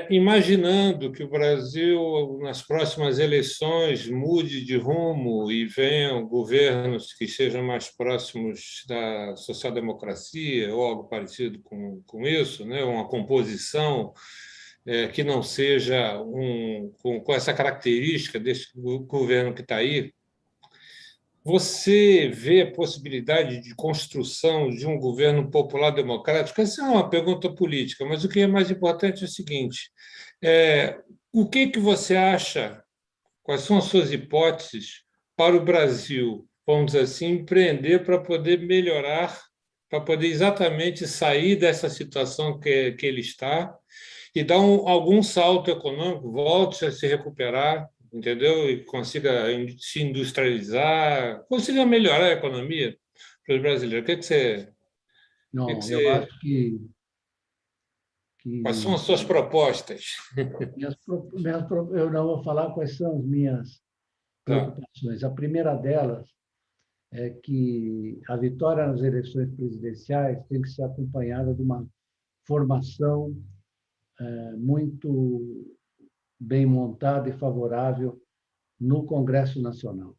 imaginando que o Brasil, nas próximas eleições, mude de rumo e venham governos que sejam mais próximos da social-democracia ou algo parecido com isso, né? Uma composição que não seja com essa característica desse governo que está aí, você vê a possibilidade de construção de um governo popular democrático? Essa é uma pergunta política, mas o que é mais importante é o seguinte: o que você acha? Quais são as suas hipóteses para o Brasil, vamos dizer assim, empreender para poder melhorar, para poder exatamente sair dessa situação que ele está e dar algum salto econômico, volte a se recuperar, entendeu? E consiga se industrializar, consiga melhorar a economia para os brasileiros. O que Não, eu você, acho quais são que as suas propostas? eu não vou falar quais são as minhas Tá. preocupações. A primeira delas é que a vitória nas eleições presidenciais tem que ser acompanhada de uma formação muito bem montada e favorável no Congresso Nacional.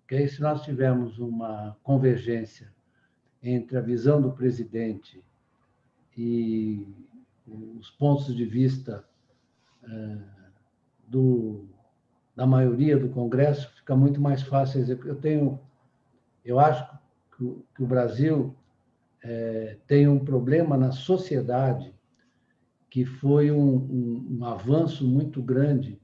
Que aí, se nós tivermos uma convergência entre a visão do presidente e os pontos de vista da maioria do Congresso, fica muito mais fácil. Eu acho que o Brasil tem um problema na sociedade, que foi um avanço muito grande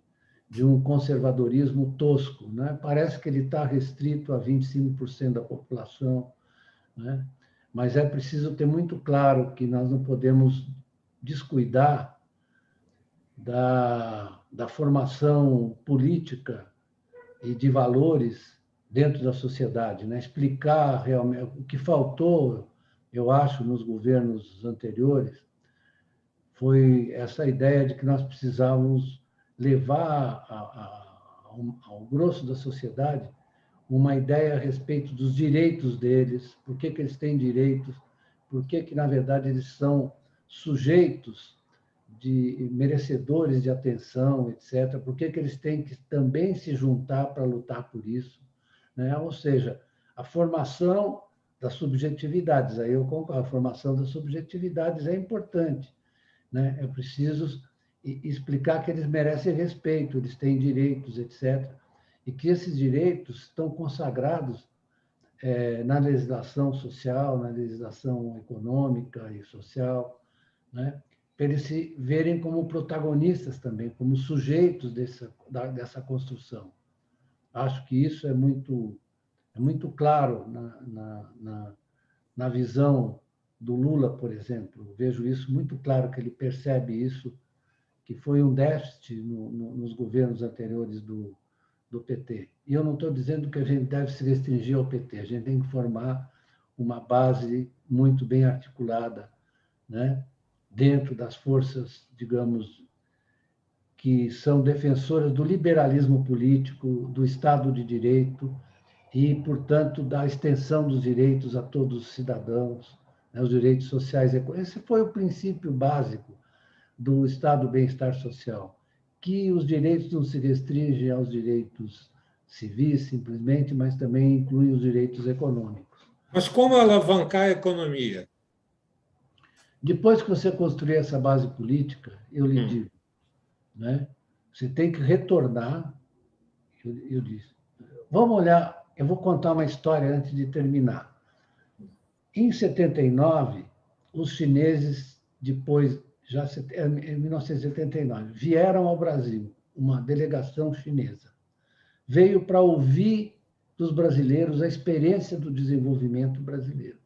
de um conservadorismo tosco, né? Parece que ele está restrito a 25% da população, né? Mas é preciso ter muito claro que nós não podemos descuidar da formação política e de valores dentro da sociedade, né? Explicar realmente o que faltou, eu acho, nos governos anteriores, foi essa ideia de que nós precisávamos levar ao grosso da sociedade uma ideia a respeito dos direitos deles, por que eles têm direitos, por que, na verdade, eles são sujeitos de merecedores de atenção, etc., por que eles têm que também se juntar para lutar por isso, né? Ou seja, a formação das subjetividades, aí eu concordo, a formação das subjetividades é importante, né? É preciso explicar que eles merecem respeito, eles têm direitos, etc., e que esses direitos estão consagrados na legislação social, na legislação econômica e social, né? Para eles se verem como protagonistas também, como sujeitos dessa construção. Acho que isso é muito claro na visão do Lula, por exemplo. Vejo isso muito claro, que ele percebe isso, que foi um déficit nos governos anteriores do PT. E eu não estou dizendo que a gente deve se restringir ao PT, a gente tem que formar uma base muito bem articulada, né? Dentro das forças, digamos, que são defensoras do liberalismo político, do Estado de Direito e, portanto, da extensão dos direitos a todos os cidadãos, né? Os direitos sociais. Esse foi o princípio básico do Estado do bem-estar social, que os direitos não se restringem aos direitos civis, simplesmente, mas também incluem os direitos econômicos. Mas como alavancar a economia? Depois que você construir essa base política, eu lhe digo, né? Você tem que retornar. Eu disse, vamos olhar, eu vou contar uma história antes de terminar. Em 79, os chineses, depois, já em 1979, vieram ao Brasil, uma delegação chinesa. Veio para ouvir dos brasileiros a experiência do desenvolvimento brasileiro.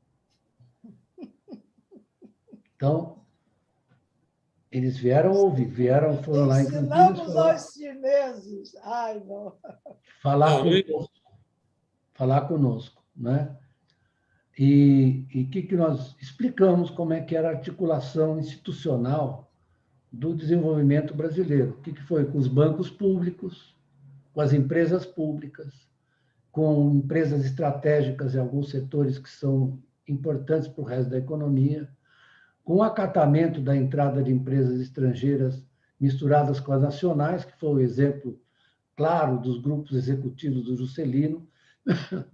Então, eles vieram ouvir, foram lá, inclusive, ensinamos aos chineses. Ai, não. Falar conosco, né? E o que nós explicamos como é que era a articulação institucional do desenvolvimento brasileiro. O que foi com os bancos públicos, com as empresas públicas, com empresas estratégicas em alguns setores que são importantes para o resto da economia, com o acatamento da entrada de empresas estrangeiras misturadas com as nacionais, que foi o exemplo claro dos grupos executivos do Juscelino,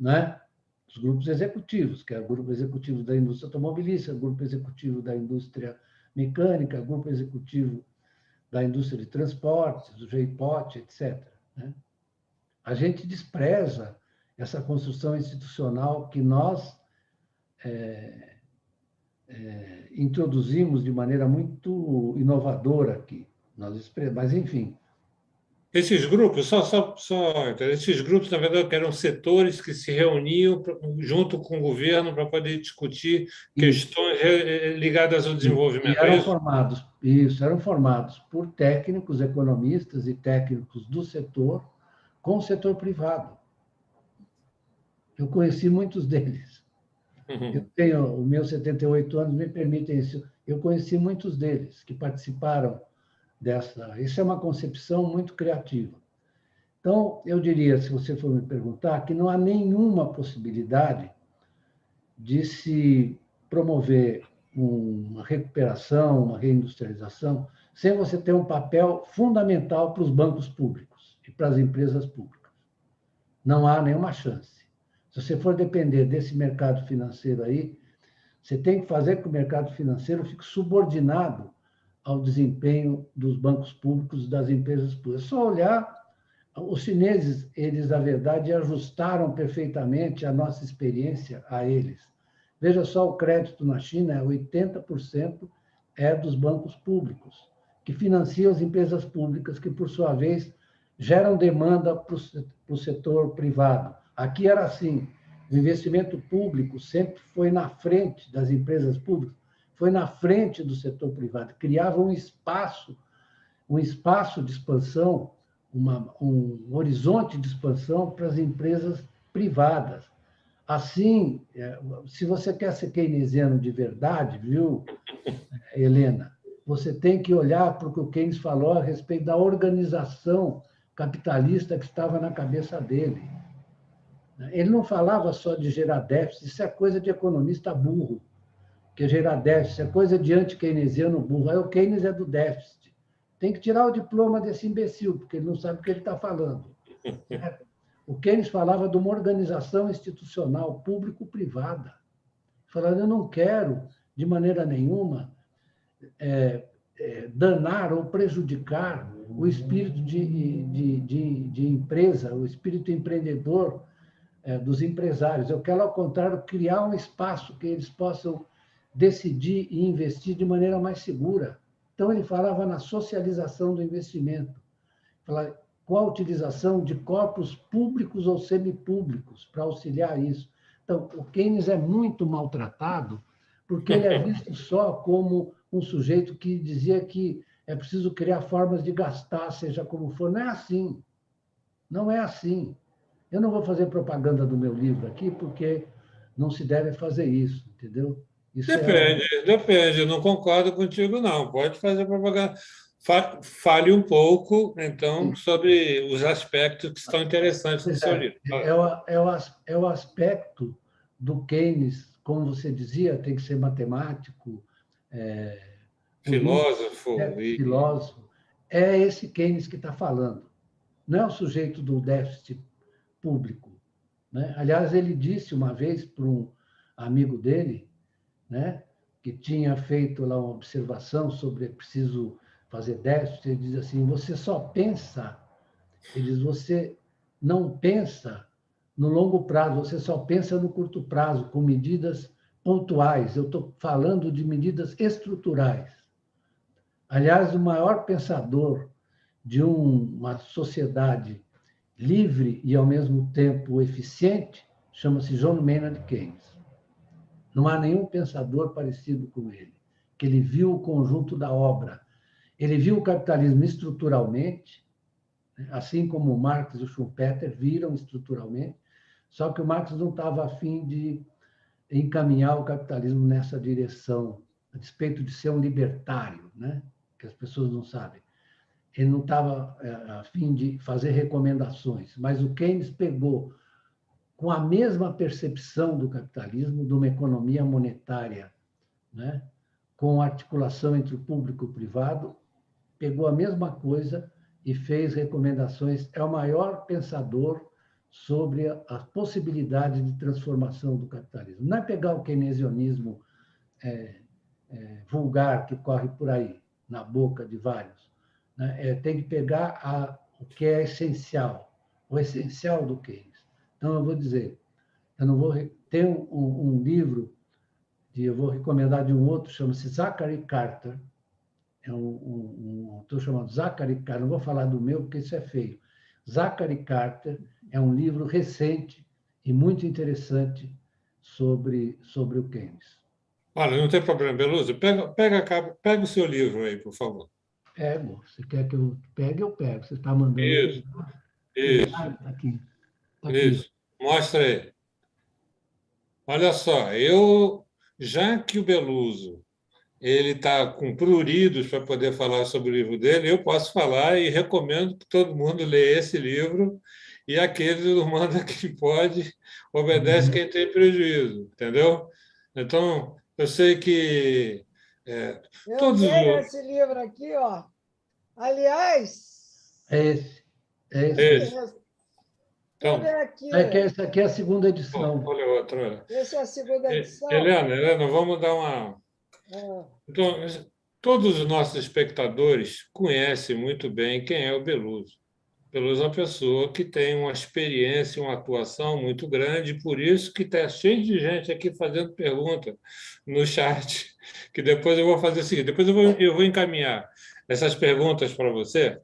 né? Os grupos executivos, que é o grupo executivo da indústria automobilística, o grupo executivo da indústria mecânica, o grupo executivo da indústria de transportes, o GIPOT, etc., né? A gente despreza essa construção institucional que nós introduzimos de maneira muito inovadora aqui. Mas, enfim. Esses grupos, esses grupos, na verdade, eram setores que se reuniam junto com o governo para poder discutir questões ligadas ao desenvolvimento. Eram formados por técnicos, economistas e técnicos do setor com o setor privado. Eu conheci muitos deles. Eu tenho, os meus 78 anos me permitem isso. Eu conheci muitos deles que participaram dessa. Isso é uma concepção muito criativa. Então, eu diria, se você for me perguntar, que não há nenhuma possibilidade de se promover uma recuperação, uma reindustrialização, sem você ter um papel fundamental para os bancos públicos e para as empresas públicas. Não há nenhuma chance. Se você for depender desse mercado financeiro aí, você tem que fazer com que o mercado financeiro fique subordinado ao desempenho dos bancos públicos e das empresas públicas. É só olhar, os chineses, eles, na verdade, ajustaram perfeitamente a nossa experiência a eles. Veja só, o crédito na China é 80% é dos bancos públicos, que financiam as empresas públicas, que, por sua vez, geram demanda para o setor privado. Aqui era assim, o investimento público sempre foi na frente das empresas públicas, foi na frente do setor privado, criava um espaço de expansão, um horizonte de expansão para as empresas privadas. Assim, se você quer ser keynesiano de verdade, viu, Helena, você tem que olhar para o que o Keynes falou a respeito da organização capitalista que estava na cabeça dele. Ele não falava só de gerar déficit, isso é coisa de economista burro, que gerar déficit é coisa de anti-keynesiano burro. Aí o Keynes é do déficit. Tem que tirar o diploma desse imbecil, porque ele não sabe o que ele está falando. O Keynes falava de uma organização institucional público-privada, falando, eu não quero, de maneira nenhuma, danar ou prejudicar o espírito de empresa, o espírito empreendedor dos empresários. Eu quero, ao contrário, criar um espaço que eles possam decidir e investir de maneira mais segura. Então, ele falava na socialização do investimento, falava com a utilização de corpos públicos ou semipúblicos para auxiliar isso. Então, o Keynes é muito maltratado porque ele é visto só como um sujeito que dizia que é preciso criar formas de gastar, seja como for. Não é assim. Não é assim. Eu não vou fazer propaganda do meu livro aqui, porque não se deve fazer isso, entendeu? Isso Depende. Eu não concordo contigo, não. Pode fazer propaganda. Fale um pouco, então, sobre os aspectos que estão interessantes no seu livro. É o aspecto do Keynes, como você dizia, tem que ser matemático, filósofo. Filósofo. É esse Keynes que está falando. Não é o sujeito do déficit público. Né? Aliás, ele disse uma vez para um amigo dele, né, que tinha feito lá uma observação sobre preciso fazer déficit, ele diz assim, você só pensa, ele diz, você não pensa no longo prazo, você só pensa no curto prazo, com medidas pontuais. Eu estou falando de medidas estruturais. Aliás, o maior pensador de uma sociedade livre e, ao mesmo tempo, eficiente, chama-se John Maynard Keynes. Não há nenhum pensador parecido com ele, que ele viu o conjunto da obra. Ele viu o capitalismo estruturalmente, assim como o Marx e o Schumpeter viram estruturalmente, só que o Marx não estava a fim de encaminhar o capitalismo nessa direção, a despeito de ser um libertário, né? Que as pessoas não sabem. Ele não estava a fim de fazer recomendações, mas o Keynes pegou, com a mesma percepção do capitalismo, de uma economia monetária, né? Com articulação entre o público e o privado, pegou a mesma coisa e fez recomendações. É o maior pensador sobre a possibilidade de transformação do capitalismo. Não é pegar o keynesianismo vulgar que corre por aí, na boca de vários. Né? Tem que pegar o que é essencial, o essencial do Keynes. Então, eu vou dizer, eu não vou ter um livro, eu vou recomendar de um outro, chama-se Zachary Carter, é um autor chamado Zachary Carter, não vou falar do meu, porque isso é feio. Zachary Carter é um livro recente e muito interessante sobre o Keynes. Olha, não tem problema, Beluso. Pega o seu livro aí, por favor. Pego. Você quer que eu pegue, eu pego. Você está mandando. Isso. Está aqui. Tá aqui. Isso. Mostra aí. Olha só, já que o Beluso ele está com pruridos para poder falar sobre o livro dele, eu posso falar e recomendo que todo mundo leia esse livro, e aquele não manda quem pode, obedece quem tem prejuízo, entendeu? Então, eu sei que eu tenho esse livro aqui, ó. Aliás... É esse. Então, essa aqui é a segunda edição. Olha outra. Essa é a segunda edição. Helena, vamos dar uma... Então, todos os nossos espectadores conhecem muito bem quem é o Beluso. pela uma pessoa que tem uma experiência, uma atuação muito grande, por isso que está cheio de gente aqui fazendo pergunta no chat, que depois eu vou fazer o seguinte, depois eu vou encaminhar essas perguntas para você,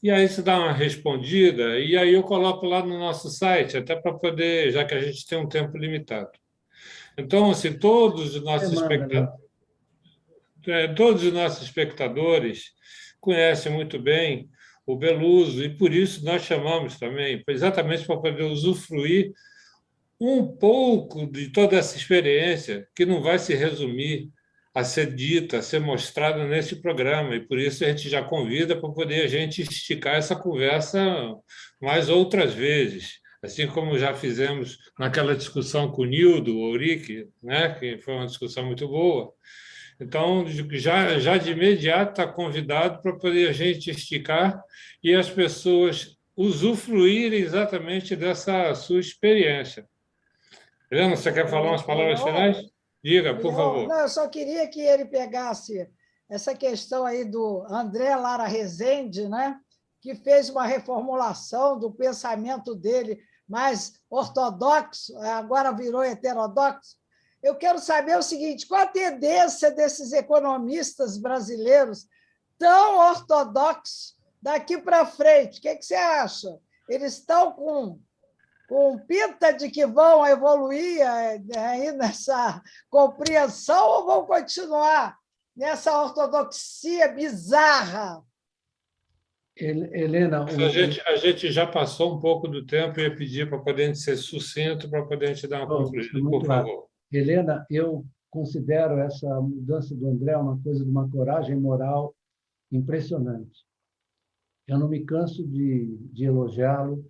e aí você dá uma respondida, e aí eu coloco lá no nosso site, até para poder, já que a gente tem um tempo limitado. Então, assim, Você manda, né? todos os nossos espectadores conhecem muito bem o Beluso, e por isso nós chamamos também, exatamente para poder usufruir um pouco de toda essa experiência, que não vai se resumir a ser dita, a ser mostrada nesse programa, e por isso a gente já convida para poder a gente esticar essa conversa mais outras vezes, assim como já fizemos naquela discussão com o Nildo Ourique, né, que foi uma discussão muito boa. Então, já de imediato está convidado para poder a gente esticar e as pessoas usufruírem exatamente dessa sua experiência. Helena, você quer falar umas palavras finais? Diga, por favor. Não, eu só queria que ele pegasse essa questão aí do André Lara Rezende, né? Que fez uma reformulação do pensamento dele mais ortodoxo, agora virou heterodoxo. Eu quero saber o seguinte, qual a tendência desses economistas brasileiros tão ortodoxos daqui para frente? O que você acha? Eles estão com pinta de que vão evoluir aí nessa compreensão ou vão continuar nessa ortodoxia bizarra? Helena, A gente já passou um pouco do tempo e ia pedir para poder ser sucinto, para poder te dar uma concluída, por favor. Helena, eu considero essa mudança do André uma coisa de uma coragem moral impressionante. Eu não me canso de elogiá-lo,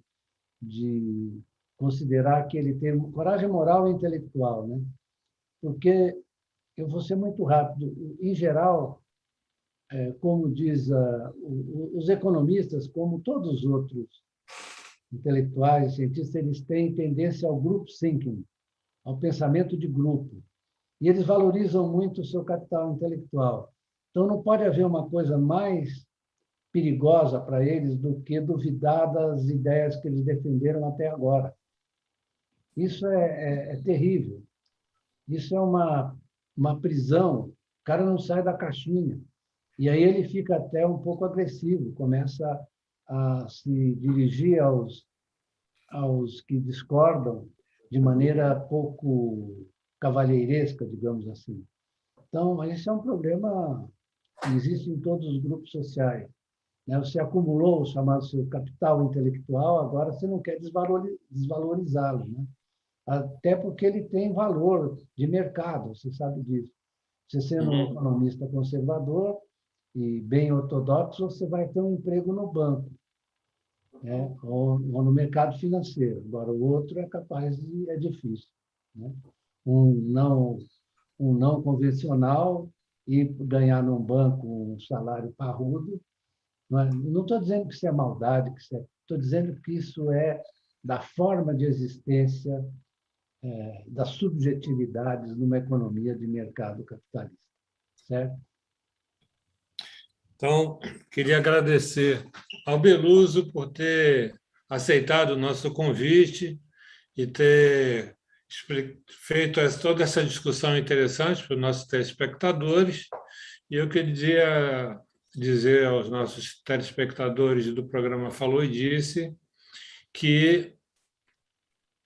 de considerar que ele tem coragem moral e intelectual, né? Porque eu vou ser muito rápido. Em geral, como diz os economistas, como todos os outros intelectuais, cientistas, eles têm tendência ao group thinking, ao pensamento de grupo. E eles valorizam muito o seu capital intelectual. Então, não pode haver uma coisa mais perigosa para eles do que duvidar das ideias que eles defenderam até agora. Isso é terrível. Isso é uma prisão. O cara não sai da caixinha. E aí ele fica até um pouco agressivo, começa a se dirigir aos que discordam de maneira pouco cavalheiresca, digamos assim. Então, mas isso é um problema que existe em todos os grupos sociais. Você acumulou o chamado seu capital intelectual, agora você não quer desvalorizá-lo, né? Até porque ele tem valor de mercado, você sabe disso. Você sendo um economista conservador e bem ortodoxo, você vai ter um emprego no banco, né? ou no mercado financeiro. Agora, o outro é difícil, né? Um não convencional e ganhar num banco um salário parrudo. Não estou dizendo que isso é maldade, estou dizendo que isso é da forma de existência das subjetividades numa economia de mercado capitalista, certo? Então, queria agradecer ao Beluso por ter aceitado o nosso convite e ter feito toda essa discussão interessante para os nossos telespectadores. E eu queria dizer aos nossos telespectadores do programa Falou e Disse que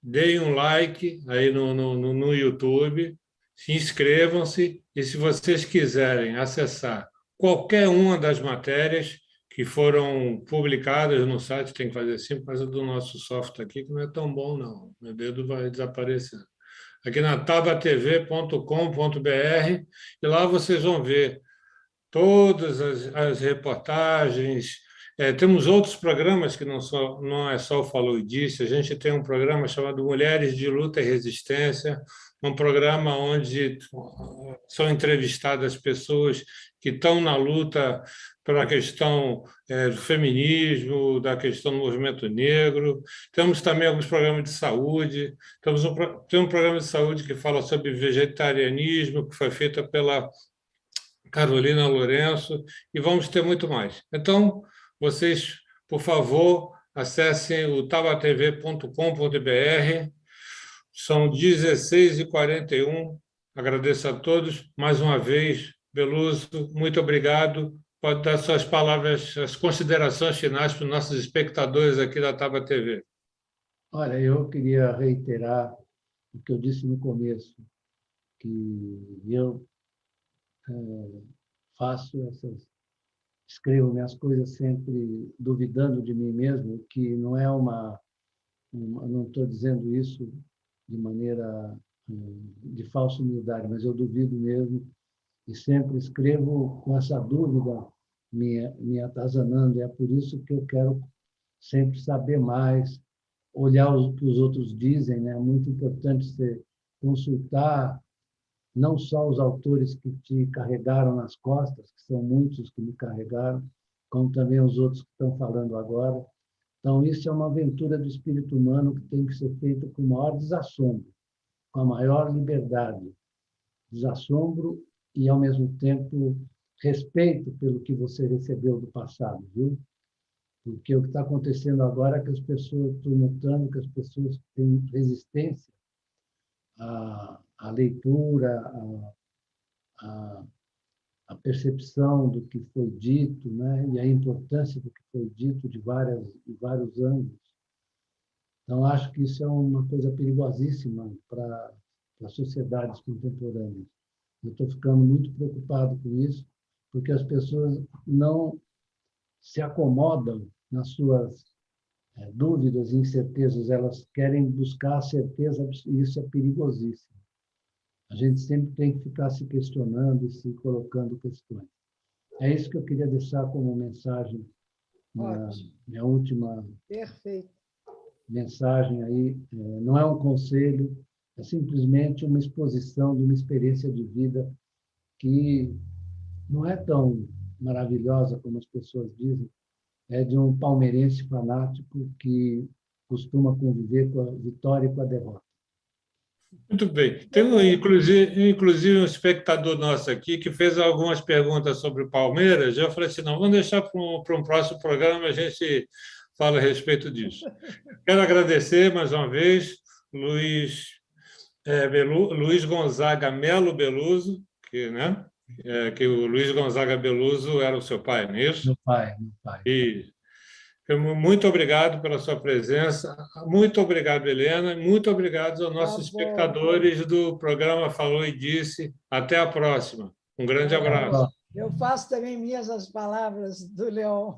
deem um like aí no YouTube, se inscrevam-se e, se vocês quiserem acessar qualquer uma das matérias que foram publicadas no site, tem que fazer assim por causa do nosso software aqui, que não é tão bom, não. Meu dedo vai desaparecendo. Aqui na tabatv.com.br, e lá vocês vão ver todas as reportagens. Temos outros programas que não é só o Falou e Disse. A gente tem um programa chamado Mulheres de Luta e Resistência, um programa onde são entrevistadas pessoas que estão na luta pela questão do feminismo, da questão do movimento negro. Temos também alguns programas de saúde. Tem um programa de saúde que fala sobre vegetarianismo, que foi feito pela Carolina Lourenço, e vamos ter muito mais. Então, vocês por favor, acessem o tabatv.com.br. São 16h41. Agradeço a todos. Mais uma vez, Beluso, muito obrigado. Pode dar suas palavras, as considerações finais para os nossos espectadores aqui da Taba TV. Olha, eu queria reiterar o que eu disse no começo, que eu escrevo minhas coisas sempre duvidando de mim mesmo, que não é não estou dizendo isso de maneira de falsa humildade, mas eu duvido mesmo e sempre escrevo com essa dúvida me atazanando. E é por isso que eu quero sempre saber mais, olhar o que os outros dizem, né? É muito importante você consultar não só os autores que te carregaram nas costas, que são muitos que me carregaram, como também os outros que estão falando agora. Então, isso é uma aventura do espírito humano que tem que ser feita com o maior desassombro, com a maior liberdade. Desassombro e, ao mesmo tempo, respeito pelo que você recebeu do passado, viu? Porque o que está acontecendo agora é que as pessoas, estou notando que as pessoas têm resistência à leitura, à percepção do que foi dito, né? E a importância do que foi dito de vários ângulos. Então, acho que isso é uma coisa perigosíssima para as sociedades contemporâneas. Eu estou ficando muito preocupado com isso, porque as pessoas não se acomodam nas suas dúvidas e incertezas, elas querem buscar a certeza, e isso é perigosíssimo. A gente sempre tem que ficar se questionando e se colocando questões. É isso que eu queria deixar como mensagem, minha última Perfeito. mensagem aí. Não é um conselho, é simplesmente uma exposição de uma experiência de vida que não é tão maravilhosa como as pessoas dizem, é de um palmeirense fanático que costuma conviver com a vitória e com a derrota. Muito bem. Tem, inclusive, um espectador nosso aqui que fez algumas perguntas sobre o Palmeiras. Eu falei assim, não, vamos deixar para um próximo programa, a gente fala a respeito disso. Quero agradecer, mais uma vez, Luiz Gonzaga Melo Beluso, que o Luiz Gonzaga Beluso era o seu pai, não é isso? Meu pai. E muito obrigado pela sua presença. Muito obrigado, Helena. Muito obrigado aos nossos espectadores do programa Falou e Disse. Até a próxima. Um grande abraço. Eu faço também minhas as palavras do Leon.